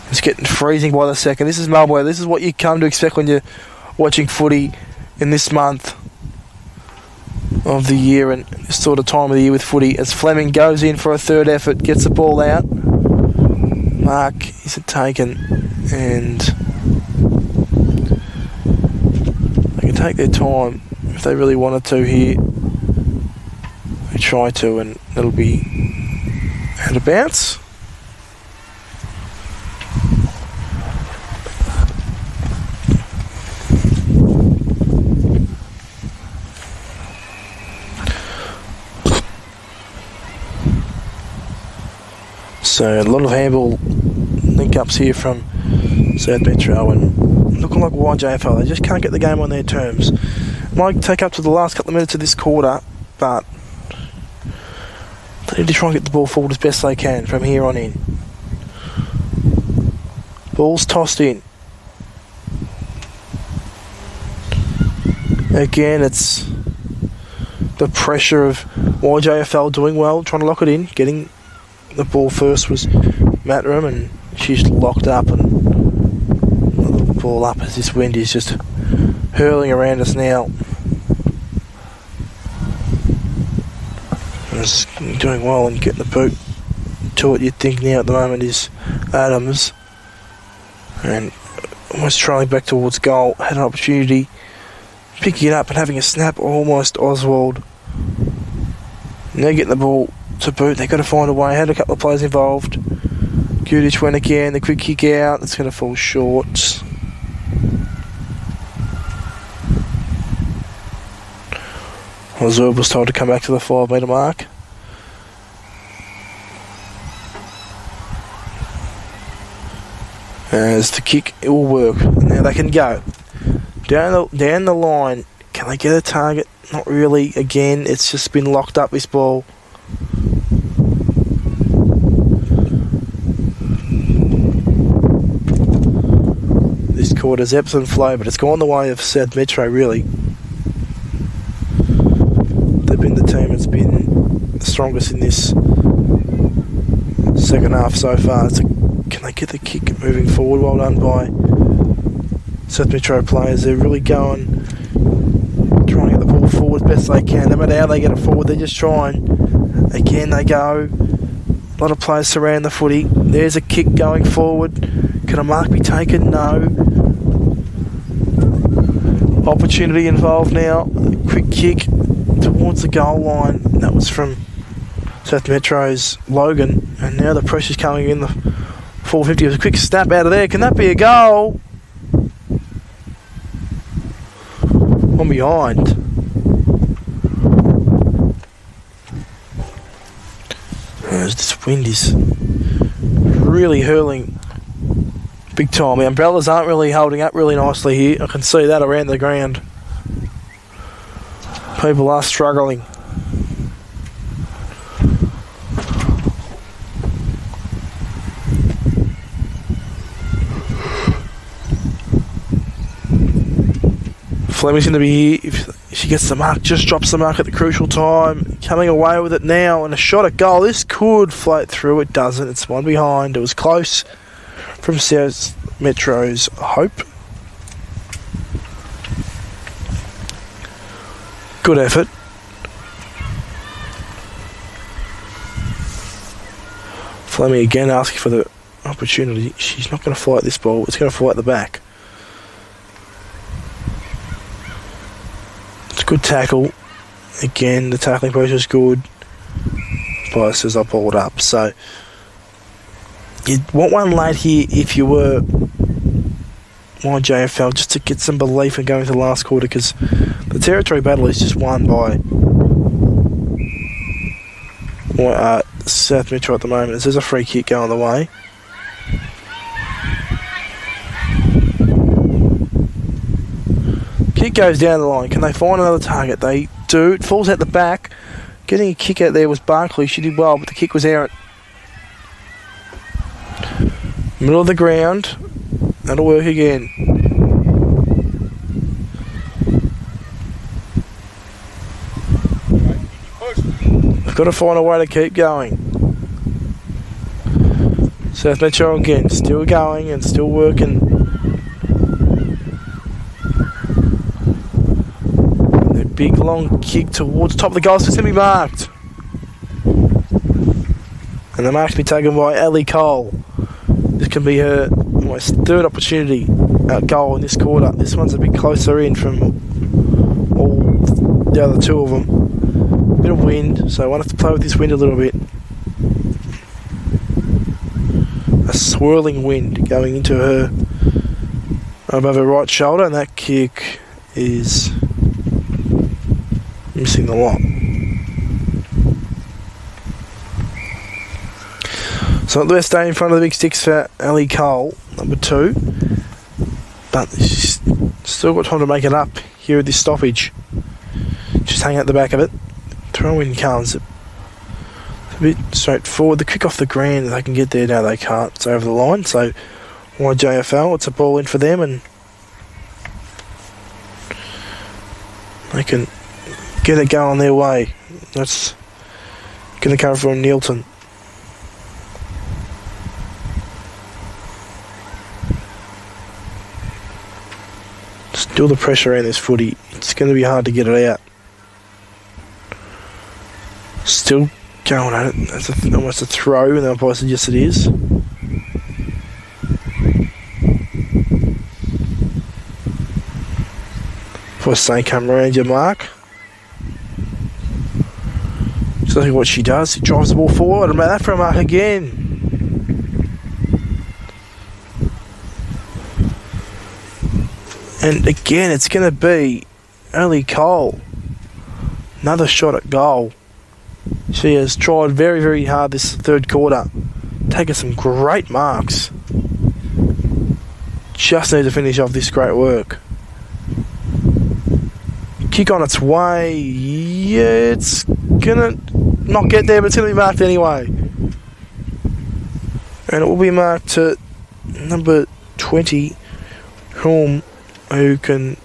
It's getting freezing by the second. This is Melbourne. This is what you come to expect when you're watching footy in this month of the year and this sort of time of the year with footy. As Fleming goes in for a third effort, gets the ball out. Mark isn't taken, and they can take their time if they really wanted to here. They try to, and it'll be out of bounds. So a lot of handball link-ups here from South Metro, and looking like YJFL. They just can't get the game on their terms. Might take up to the last couple of minutes of this quarter, but they need to try and get the ball forward as best they can from here on in. Ball's tossed in. Again, it's the pressure of YJFL doing well, trying to lock it in, getting the ball first was Matram, and she's locked up, and the ball up as this wind is just hurling around us now. And it's doing well and getting the boot to it. You'd think now at the moment is Adams, and almost trailing back towards goal. Had an opportunity picking it up and having a snap, almost Oswald. Now getting the ball to boot, they've got to find a way. Had a couple of players involved. Gudich went again, the quick kick out, it's going to fall short. Zerb was told to come back to the 5 metre mark. As the kick, it will work. Now they can go down the line. Can they get a target? Not really. Again, it's just been locked up, this ball. This quarter's ebbs and flow, but it's gone the way of South Metro, really. has been the strongest in this second half so far. Can they get the kick moving forward? Well done by South Metro players. They're really going, trying to get the ball forward as best they can. No matter how they get it forward, they're just trying. Again, they go. A lot of players surround the footy. There's a kick going forward. Can a mark be taken? No. Opportunity involved now. Quick kick towards the goal line. That was from South Metro's Logan. And now the pressure's coming in. The 450 was a quick snap out of there. Can that be a goal? One behind. This wind is really hurling big time. The umbrellas aren't really holding up really nicely here. I can see that around the ground. People are struggling. Fleming's going to be here. If she gets the mark, just drops the mark at the crucial time. Coming away with it now, and a shot at goal. This could float through. It doesn't. It's one behind. It was close from South Metro's Hope. Good effort. Fleming again asking for the opportunity. She's not going to fly at this ball. It's going to fly at the back. It's a good tackle. Again, the tackling pressure is good. But says I pulled up. So you'd want one late here if you were YJFL, just to get some belief in going to the last quarter, because the territory battle is just won by South Metro at the moment. There's a free kick going the way. Kick goes down the line. Can they find another target? They do. It falls out the back. Getting a kick out there was Barkley. She did well, but the kick was out. Middle of the ground. That'll work again. They've got to find a way to keep going. South Metro again, still going and still working. The big long kick towards the top of the goal. It's going to be marked. And the mark to be taken by Ellie Cole. This can be her almost third opportunity at goal in this quarter. This one's a bit closer in from all the other two of them. Bit of wind, so I want to have to play with this wind a little bit. A swirling wind going into her above her right shoulder, and that kick is missing the lot. So at least staying in front of the big sticks for Ellie Cole, number 2. But she's still got time to make it up here at this stoppage. Just hang out the back of it. Throw in comes. It's a bit straightforward. The kick off the ground, they can get there. No, they can't. It's over the line. So YJFL, it's a ball in for them, and they can get it going their way. That's going to come from Neilton. Still the pressure around this footy. It's going to be hard to get it out. Still going at it. That's almost a throw, and the umpire suggests it is. First thing, come around your mark. Exactly what she does. She drives the ball forward and make that for a mark again. And again, it's going to be Ellie Cole. Another shot at goal. She has tried very, very hard this third quarter. Taken some great marks. Just need to finish off this great work. Kick on its way. Yeah, it's going to not get there, but it's going to be marked anyway. And it will be marked to number 20, who can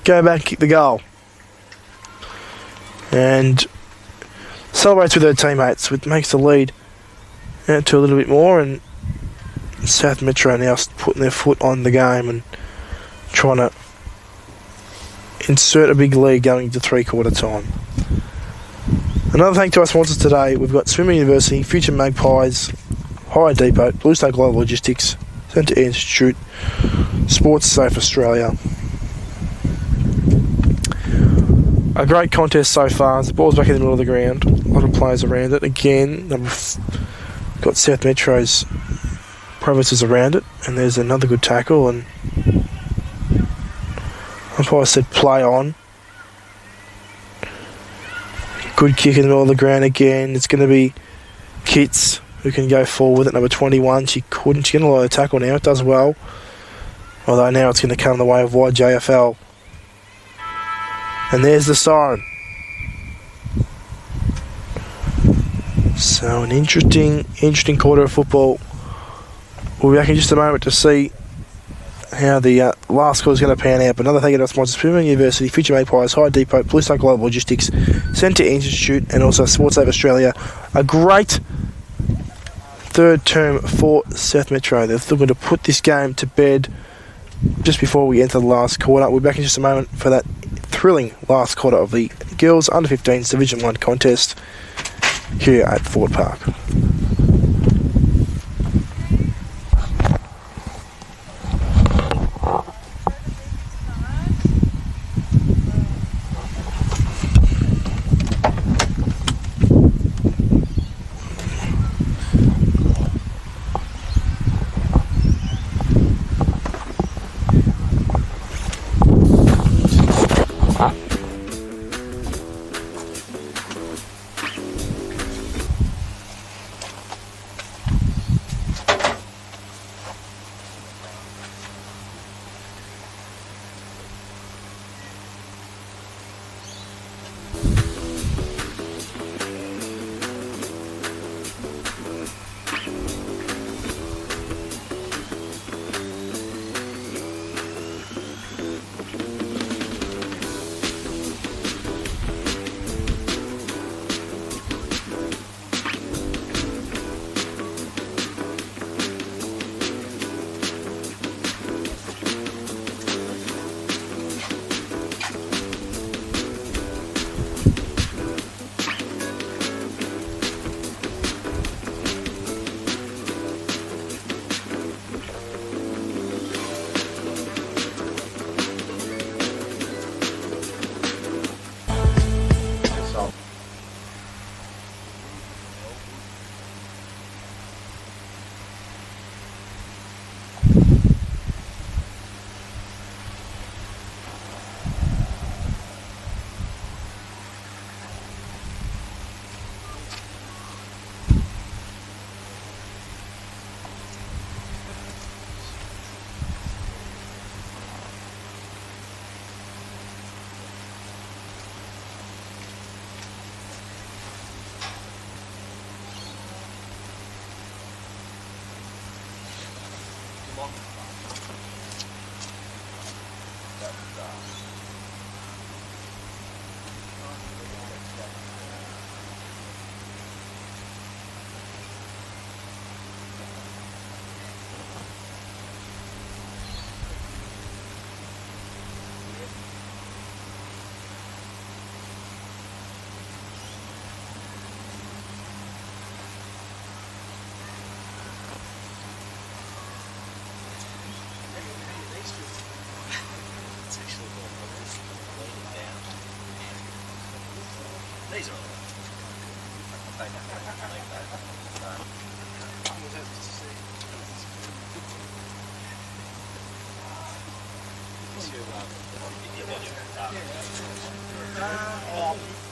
go back and kick the goal. And celebrates with her teammates, which makes the lead out to a little bit more, and South Metro now putting their foot on the game and trying to insert a big lead going into three-quarter time. Another thank to our sponsors today, we've got Swimming University, Future Magpies, Hire Depot, Blue Star Global Logistics, Centre Institute, Sports Safe Australia. A great contest so far. The ball's back in the middle of the ground. A lot of players around it. Again, got South Metro's provinces around it, and there's another good tackle, and umpire said play on. Good kick in the middle of the ground again. It's going to be Kits who can go forward with it. Number 21. She couldn't. She's going to lie the tackle now. It does well. Although now it's going to come the way of YJFL. And there's the siren. So an interesting quarter of football. We'll be back in just a moment to see how the last quarter is going to pan out. But another thank you to our sponsors, Swimming University, Future Magpies, Hire Depot, Blue Star Global Logistics, Centre Institute, and also Sports Safe Australia. A great third term for South Metro. They're looking to put this game to bed just before we enter the last quarter. We'll be back in just a moment for that thrilling last quarter of the Girls Under-15s Division 1 contest here at Ford Park.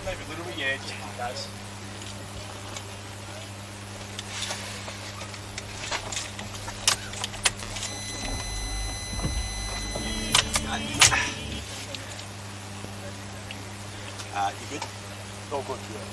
Maybe a little bit, yeah, just in case. You good? All good, yeah.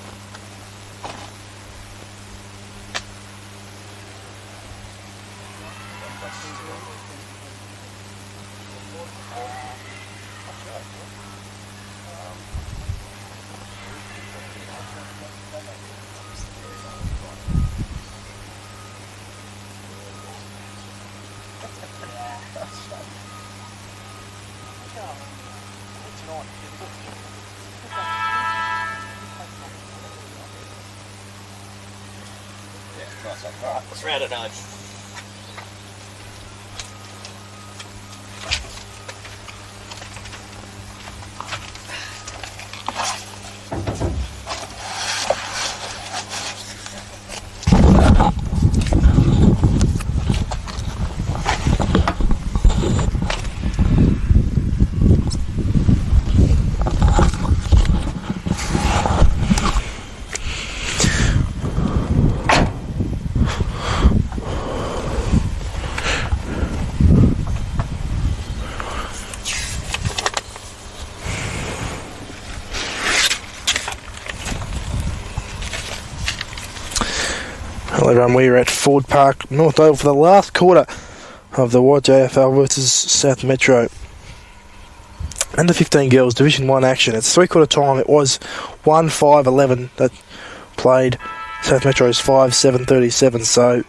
Nice one. All right, let's round it home. Hello everyone, we are at Ford Park, North Oval for the last quarter of the YJFL versus South Metro Under 15 girls Division 1 action. It's 3/4 time. It was 1-5-11 that played South Metro's 5-7-37, so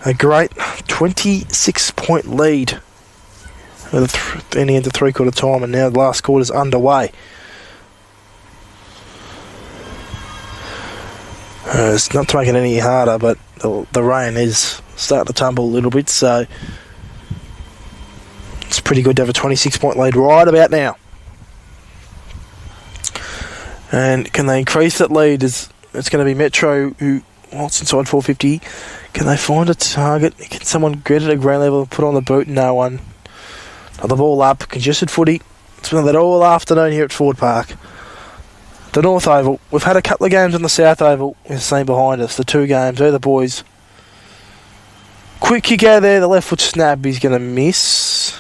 a great 26-point lead in the end of 3/4 time, and now the last quarter's underway. It's not to make it any harder, but the rain is starting to tumble a little bit, so it's pretty good to have a 26-point lead right about now. And can they increase that lead? It's going to be Metro, who wants inside 450. Can they find a target? Can someone get it at ground level, put on the boot? No one. Now the ball up, congested footy. It's been that all afternoon here at Ford Park. The North Oval. We've had a couple of games on the South Oval. You've seen behind us. The two games. They're the boys. Quick kick out there. The left foot snap. He's going to miss.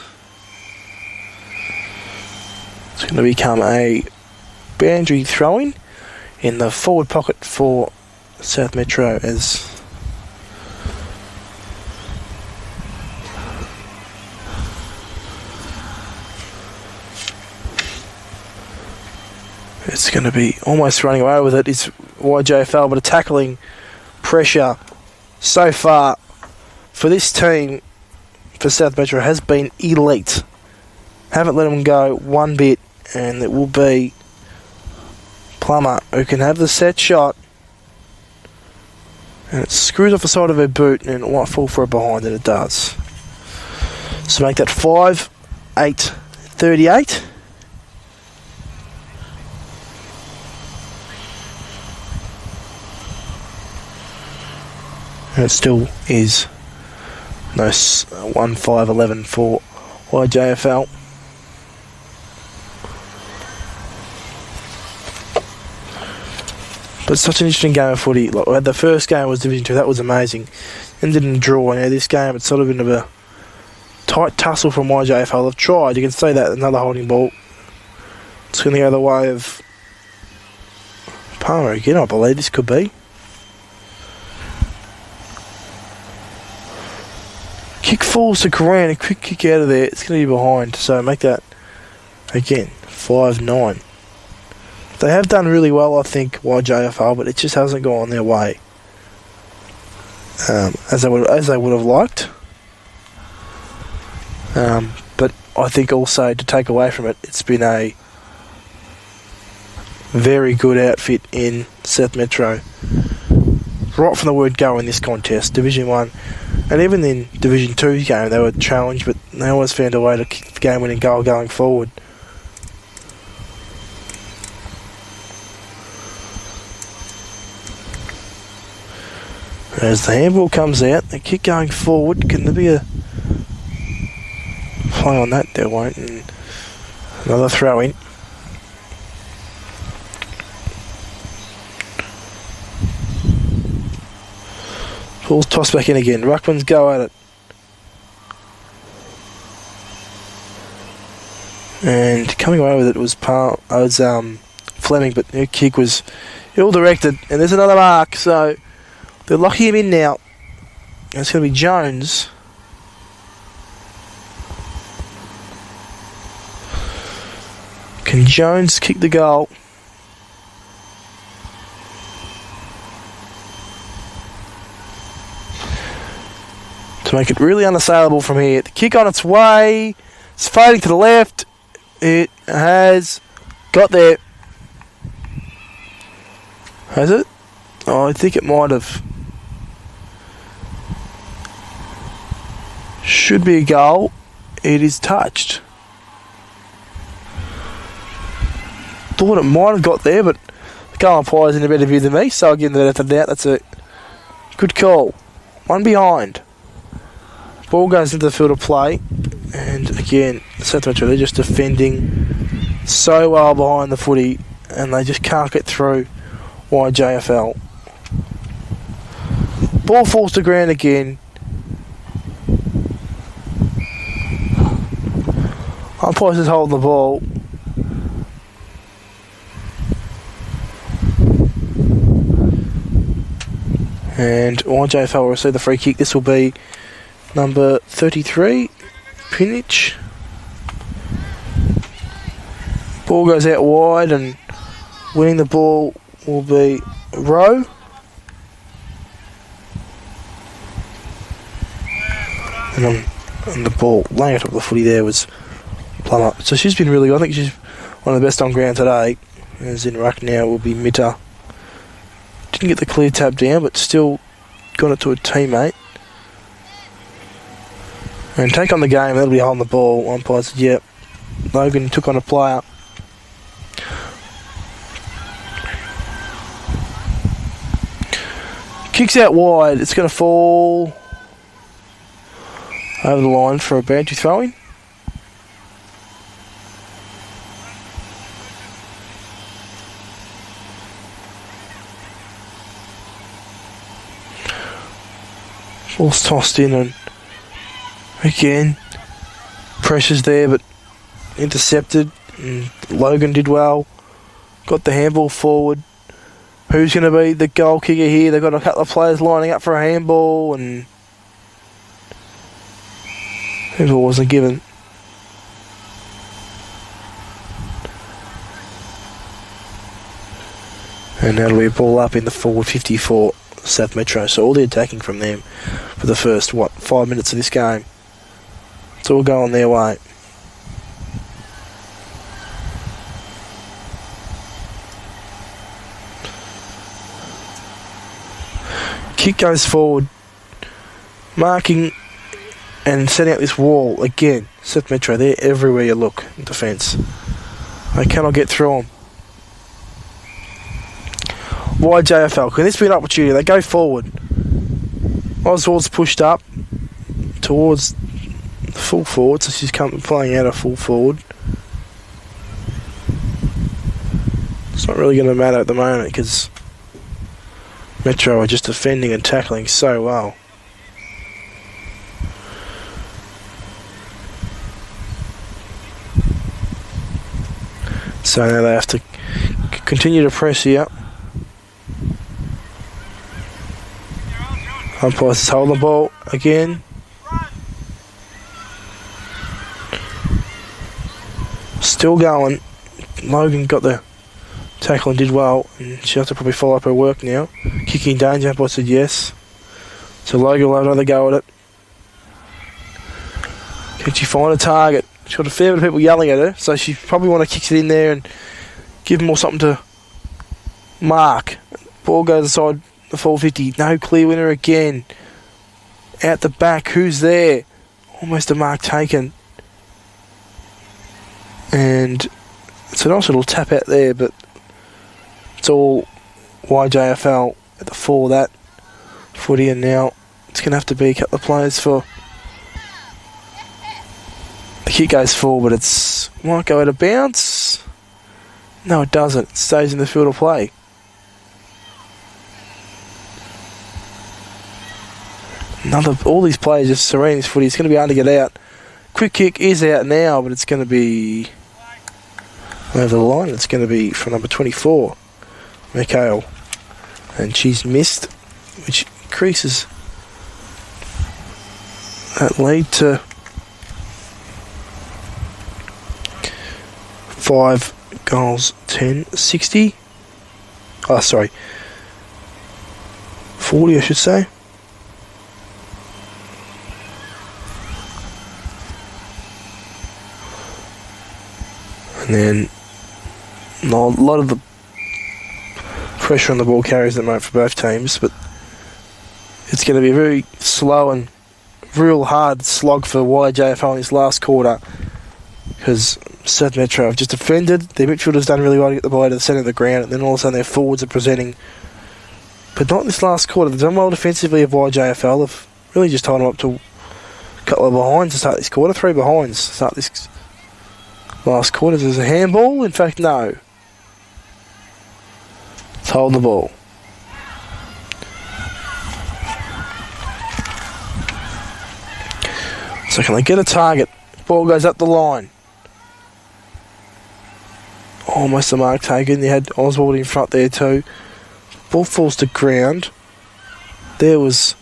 It's going to become a boundary throwing in the forward pocket for South Metro as it's going to be almost running away with it. It's YJFL, but a tackling pressure so far for this team for South Metro has been elite. Haven't let them go one bit, and it will be Plummer who can have the set shot, and it screws off the side of her boot, and it might fall for a behind, and it does. So make that 5-8-38. And it still is no 1-5-11 for YJFL. But it's such an interesting game of footy. Like, the first game was Division 2, that was amazing. Ended in a draw. Now this game, it's sort of been a tight tussle from YJFL. They've tried, you can see that, another holding ball. It's going to go the way of Palmer again, I believe this could be. Kick falls to Coran, a quick kick out of there. It's going to be behind, so make that again 5-9. They have done really well, I think, YJFL, but it just hasn't gone their way as they would have liked. But I think also to take away from it, it's been a very good outfit in South Metro right from the word go in this contest, Division 1. And even in Division 2's game, they were challenged, but they always found a way to kick the game-winning goal going forward. As the handball comes out, the kick going forward, can there be a play on that? There won't. And another throw-in. Ball's tossed back in again. Ruckmans go at it. And coming away with it was Fleming, but her kick was ill-directed. And there's another mark, so they're locking him in now. It's going to be Jones. Can Jones kick the goal? to make it really unassailable from here. The kick on its way. It's fading to the left. It has got there. Has it? Oh, I think it might have. Should be a goal. It is touched. Thought it might have got there, but the goal umpire's in a better view than me, so I'll give them that to doubt. That's a good call. One behind. Ball goes into the field of play, and again, South Metro, they're just defending so well behind the footy, and they just can't get through YJFL. Ball falls to ground again. Umpire is holding the ball. And YJFL will receive the free kick. This will be number 33, Pinich. Ball goes out wide, and winning the ball will be Rowe. And the ball laying on top of the footy there was Plummer. So she's been really good. I think she's one of the best on ground today. As in ruck now will be Mitter. Didn't get the clear tap down, but still got it to a teammate. And take on the game, that'll be holding the ball. Umpire said, yep. Logan took on a player. Kicks out wide. It's going to fall over the line for a boundary throw-in. Ball's tossed in, and again, pressure's there, but intercepted. And Logan did well. Got the handball forward. Who's going to be the goal kicker here? They've got a couple of players lining up for a handball, and handball wasn't given. And that'll be a ball up in the forward 54. South Metro, so all the attacking from them for the first 5 minutes of this game, it's all going their way. Kick goes forward, marking and setting up this wall again. South Metro, they're everywhere you look in defence. They cannot get through them. YJFL, can this be an opportunity? They go forward. Oswald's pushed up towards the full forward, so she's playing out a full forward. It's not really going to matter at the moment because Metro are just defending and tackling so well. So now they have to continue to press here. Umpire's holding the ball again. Still going. Logan got the tackle and did well, and she'll have to probably follow up her work now. Kicking danger, umpire said yes. So Logan will have another go at it. Can she find a target? She's got a fair bit of people yelling at her, so she probably want to kick it in there and give them all something to mark. Ball goes aside the 450, no clear winner again. Out the back, who's there? Almost a mark taken. And it's a nice little tap out there, but it's all YJFL at the fore of that footy, and now it's going to have to be a couple of players for the kick goes forward, but it's might go out of bounds. No, it doesn't. It stays in the field of play. All these players just surrounding this footy. It's going to be hard to get out. Quick kick is out now, but it's going to be over the line. It's going to be from number 24, Mikhail. And she's missed, which increases that lead to 5 goals, 10, 60. Oh, sorry. 40, I should say. then a lot of the pressure on the ball carries at the moment for both teams, but it's going to be a very slow and real hard slog for YJFL in this last quarter, because South Metro have just defended. Their midfielders done really well to get the ball to the centre of the ground, and then all of a sudden their forwards are presenting. But not in this last quarter. They've done well defensively of YJFL. They've really just tied them up to a couple of behinds to start this quarter. 3 behinds to start this last quarter. There's a handball. In fact, no. It's holding the ball. So can they get a target? Ball goes up the line. Almost a mark taken. You had Oswald in front there too. Ball falls to ground. There was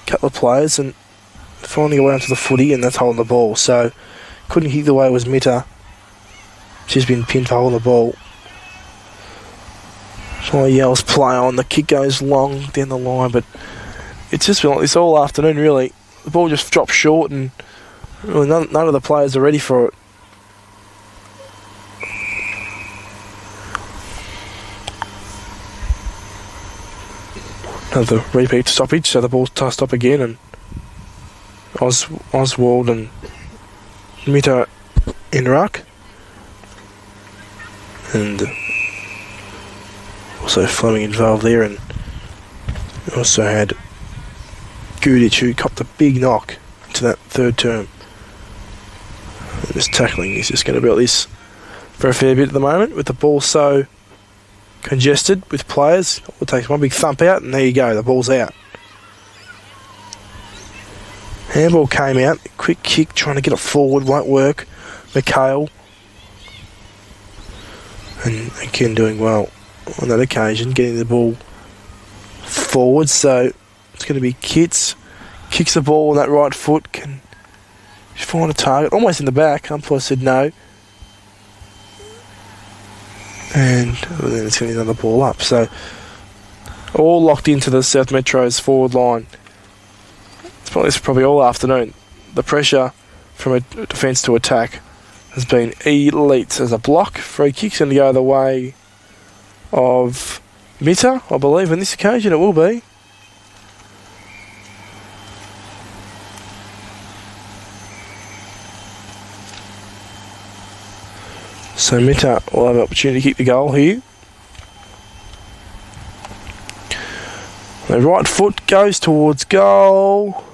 a couple of players and finding a way onto the footy, and that's holding the ball. So couldn't hit the way it was Mitter. She's been pinned for holding the ball. So yells play on. The kick goes long down the line, but it's just been like this all afternoon really. The ball just dropped short, and really none of the players are ready for it. Another repeat stoppage, so the ball's tossed up again, and Oswald and Mitter in ruck, and also Fleming involved there, and also had Gudic, who copped a big knock to that third term. And this tackling is just going to be like this for a fair bit at the moment, with the ball so congested with players. It takes one big thump out, and there you go, the ball's out. Handball came out, quick kick, trying to get it forward, won't work. McHale, and again doing well on that occasion, getting the ball forward. So it's going to be Kits, kicks the ball on that right foot, can find a target, almost in the back. Umpire said no. And then it's going to get another ball up. So all locked into the South Metro's forward line. It's probably all afternoon. The pressure from a defence to attack has been elite. As a block, free kick's going to go the way of Mitter, I believe, on this occasion it will be. So Mitter will have an opportunity to kick the goal here. The right foot goes towards goal.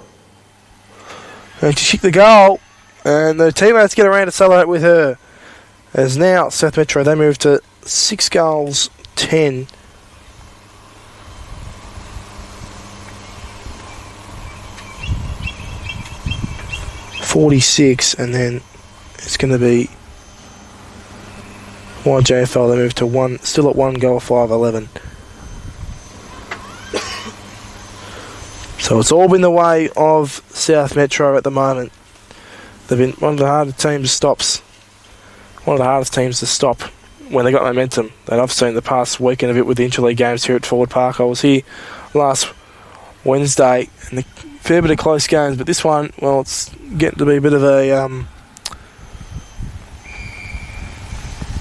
And to kick the goal. And the teammates get around to celebrate with her. As now South Metro, they move to 6 goals, 10. $46, and then it's going to be YJFL. They move to 1, still at 1 goal, 5-11. So it's all been the way of South Metro at the moment. They've been one of the hardest teams to stop when they got momentum that I've seen the past weekend of it with the Interleague games here at Forward Park. I was here last Wednesday, and a fair bit of close games, but this one, well, it's getting to be a bit of a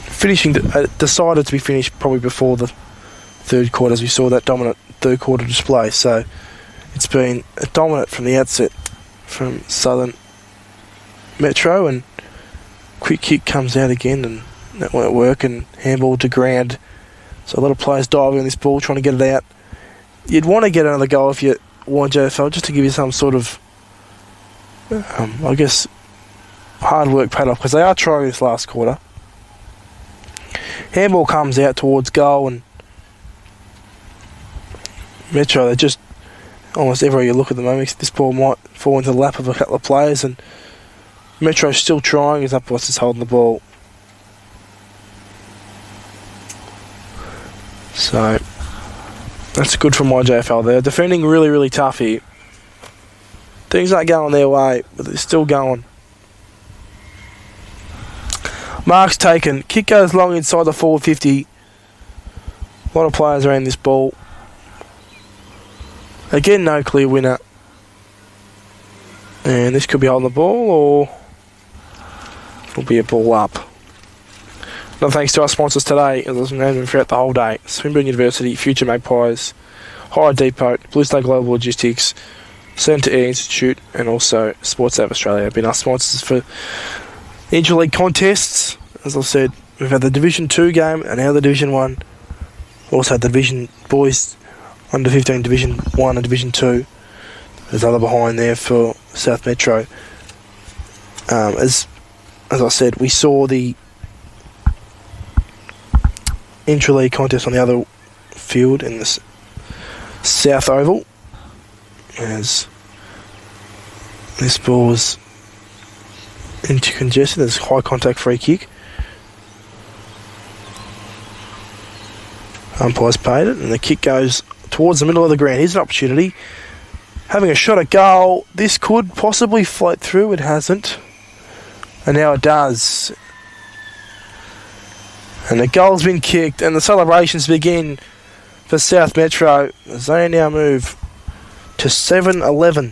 finishing, decided to be finished probably before the third quarter, as we saw that dominant third quarter display. So it's been dominant from the outset from Southern Metro, and quick kick comes out again, and that won't work, and handball to ground. So a lot of players diving on this ball, trying to get it out. You'd want to get another goal if you're YJFL, just to give you some sort of, I guess, hard work paid off, because they are trying this last quarter. Handball comes out towards goal, and Metro, they just, almost everywhere you look at the moment, this ball might fall into the lap of a couple of players, and Metro's still trying, as Upwatch is holding the ball. So that's good from YJFL. They're defending really, really tough here. Things aren't going their way, but they're still going. Mark's taken. Kick goes long inside the forward 50. A lot of players around this ball. Again, no clear winner. And this could be holding the ball, or it'll be a ball up. Another thanks to our sponsors today, as I've known them throughout the whole day. Swinburne University, Future Magpies, Hire Depot, Blue Star Global Logistics, Centre Air Institute, and also Sports App Australia have been our sponsors for the Interleague contests. As I've said, we've had the Division 2 game and now the Division 1. We also had the Division Boys Under 15 Division 1 and Division 2. There's other behind there for South Metro. As I said, we saw the Interleague contest on the other field in the South Oval, as this ball was into congestion. There's a high contact free kick. Umpires paid it, and the kick goes towards the middle of the ground. Here's an opportunity. Having a shot at goal. This could possibly float through. It hasn't. And now it does. And the goal's been kicked, and the celebrations begin for South Metro as they now move to 7-11.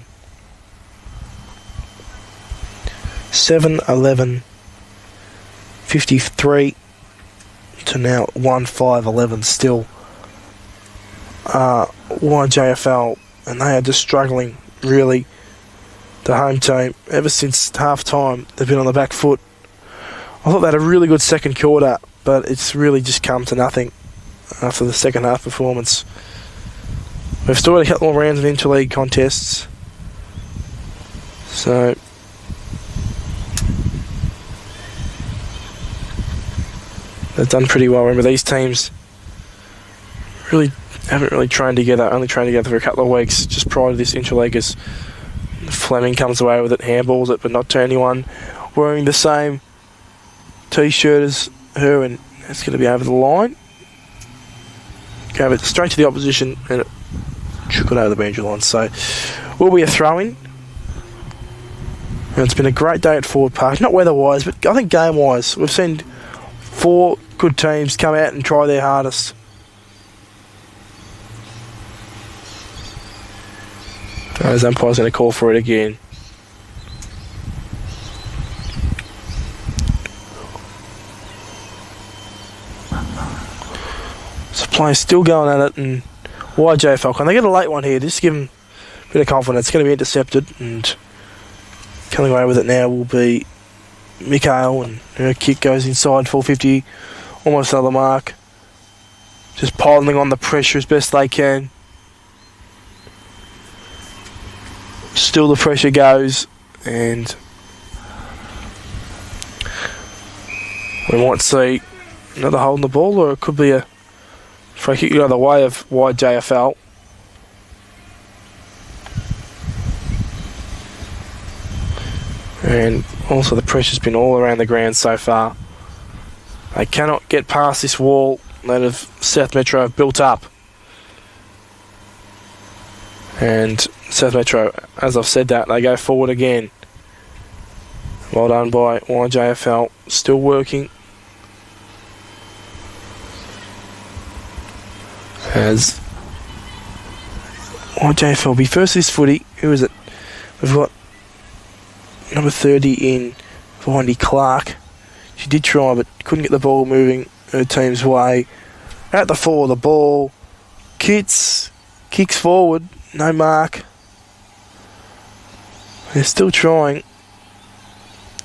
7-11. 53 to now 1-5-11 still. YJFL, and they are just struggling, really. The home team, ever since half time, they've been on the back foot. I thought they had a really good second quarter, but it's really just come to nothing after the second half performance. We've still got a couple more rounds of interleague contests, so they've done pretty well. Remember, these teams really haven't really trained together, only trained together for a couple of weeks just prior to this interleague, as Fleming comes away with it, handballs it, but not to anyone wearing the same t-shirt as her, and it's going to be over the line. Gave it straight to the opposition, and it shook it over the boundary line. So, will be a throw-in. And it's been a great day at Ford Park. Not weather-wise, but I think game-wise. We've seen 4 good teams come out and try their hardest. Those umpires going to call for it again. So players still going at it, and YJFL, can they get a late one here? Just give them a bit of confidence. It's going to be intercepted, and coming away with it now will be Mikhail, and her kick goes inside 450, almost another mark. Just piling on the pressure as best they can. Still the pressure goes, and we might see another hole in the ball, or it could be a free kick the other way of YJFL. And also the pressure's been all around the ground so far. They cannot get past this wall that of South Metro have built up. And South Metro, as I've said that, they go forward again. Well done by YJFL, still working. As YJFL be first this footy. Who is it? We've got number 30 in behind Clark. She did try, but couldn't get the ball moving her team's way. At the 4, the ball. Kits kicks forward. No mark. They're still trying.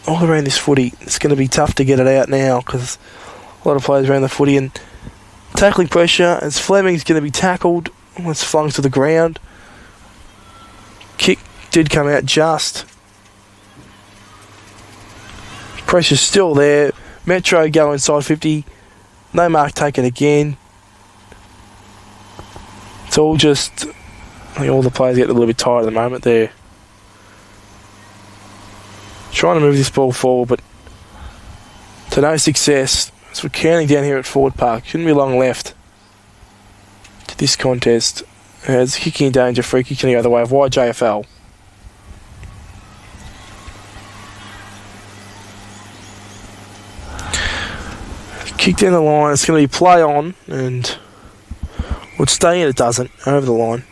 All around this footy. It's going to be tough to get it out now because a lot of players around the footy, and tackling pressure as Fleming's going to be tackled. Almost flung to the ground. Kick did come out just. Pressure's still there. Metro go inside 50. No mark taken again. It's all just, I think all the players get a little bit tired at the moment there. Trying to move this ball forward, but to no success. So we're counting down here at Ford Park. Shouldn't be long left to this contest. It's kicking in danger, free kicking the other way of YJFL. Kick down the line. It's going to be play on, and would stay in. It doesn't. Over the line.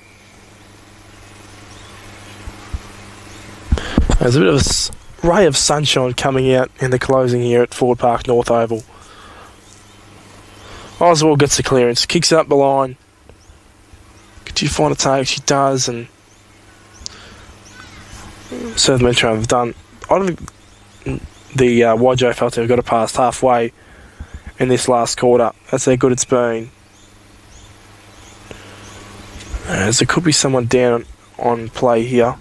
There's a bit of a ray of sunshine coming out in the closing here at Ford Park North Oval. Oswald gets the clearance, kicks up the line. Could she find a take? She does, and South Metro have done. I don't think the YJFL team have got it past halfway in this last quarter. That's how good it's been. As there could be someone down on play here.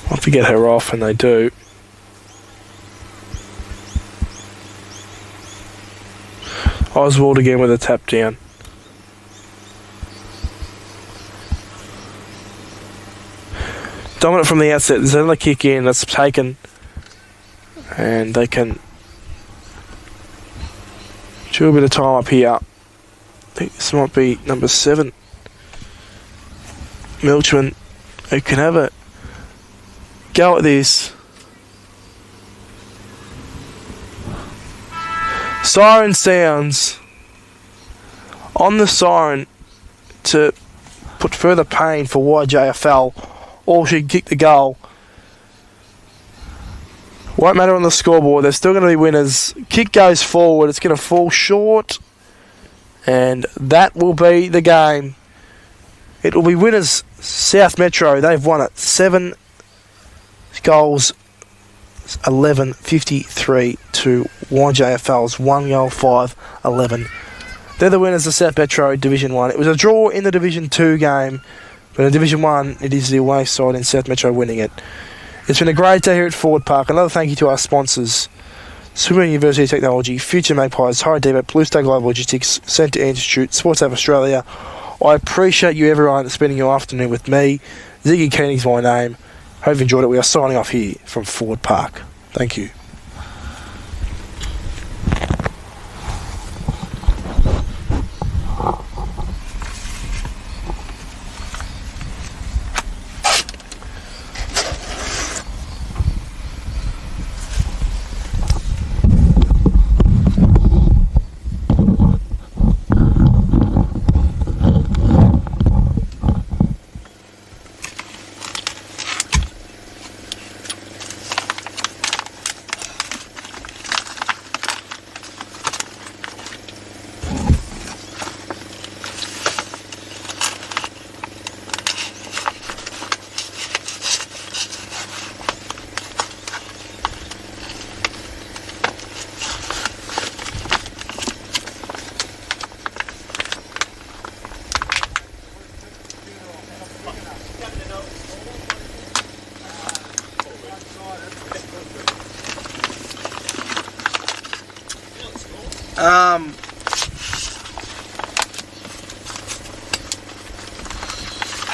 I'll have to get her off, and they do. Oswald again with a tap down. Dominant from the outset. There's another kick in that's taken, and they can do a bit of time up here. I think this might be number 7, Milchman, who can have a go at this. Siren sounds on the siren to put further pain for YJFL, or she can kick the goal. Won't matter on the scoreboard, they're still going to be winners. Kick goes forward, it's going to fall short, and that will be the game. It will be winners South Metro. They've won it 7 goals, 11-53 to YJFL's 1 goal 5-11. They're the winners of South Metro Division 1. It was a draw in the Division 2 game, but in Division 1 it is the away side in South Metro winning it. It's been a great day here at Ford Park. Another thank you to our sponsors: Swimmer University of Technology, Future Magpies, High Debit, Blue Star Global Logistics, Centre Institute, Sports App Australia. I appreciate you everyone spending your afternoon with me. Ziggy Keening's my name. Hope you enjoyed it. We are signing off here from Ford Park. Thank you.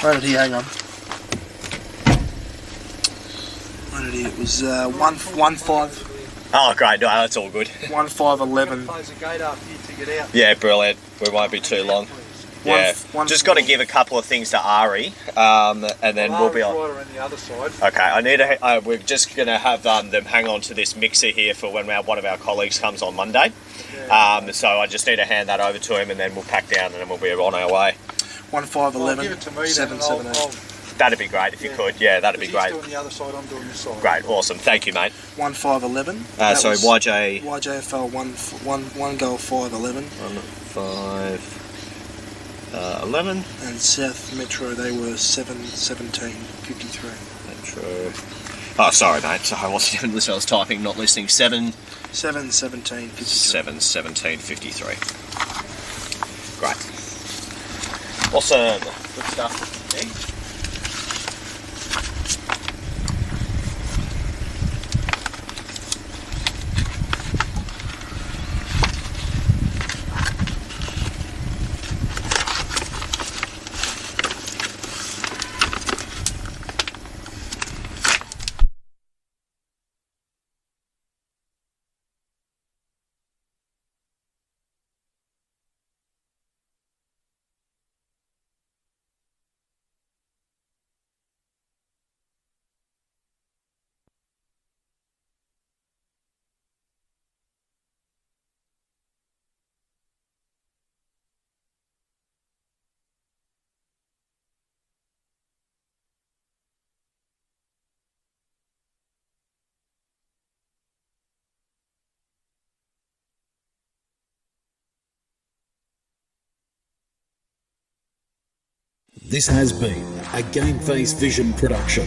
Where did he hang on? Where did he? It was 1-5. Oh, great. No, that's all good. 1-5-11. Close the gate after you to get out. Yeah, brilliant. We won't be too long. Yeah, just got to give a couple of things to Ari, and then we'll be on. Right around the other side. Okay, I need to. We're just going to have them hang on to this mixer here for when one of our colleagues comes on Monday. Yeah. So I just need to hand that over to him, and then we'll pack down, and then we'll be on our way. 1-5-11. Give it to me 7-7-8. That'd be great if you could. Yeah, that'd be great. He's doing the other side, I'm doing this side. Great, awesome. Thank you, mate. 1-5-11. Sorry, YJFL 1 goal 5-11. 11. And South Metro, they were 7-17-53. Metro. Oh, sorry, mate. So I wasn't even listening. I was typing, not listening. 7-17-53. 7-17-53. Great. Awesome. Good stuff. This has been a Game Face Vision production.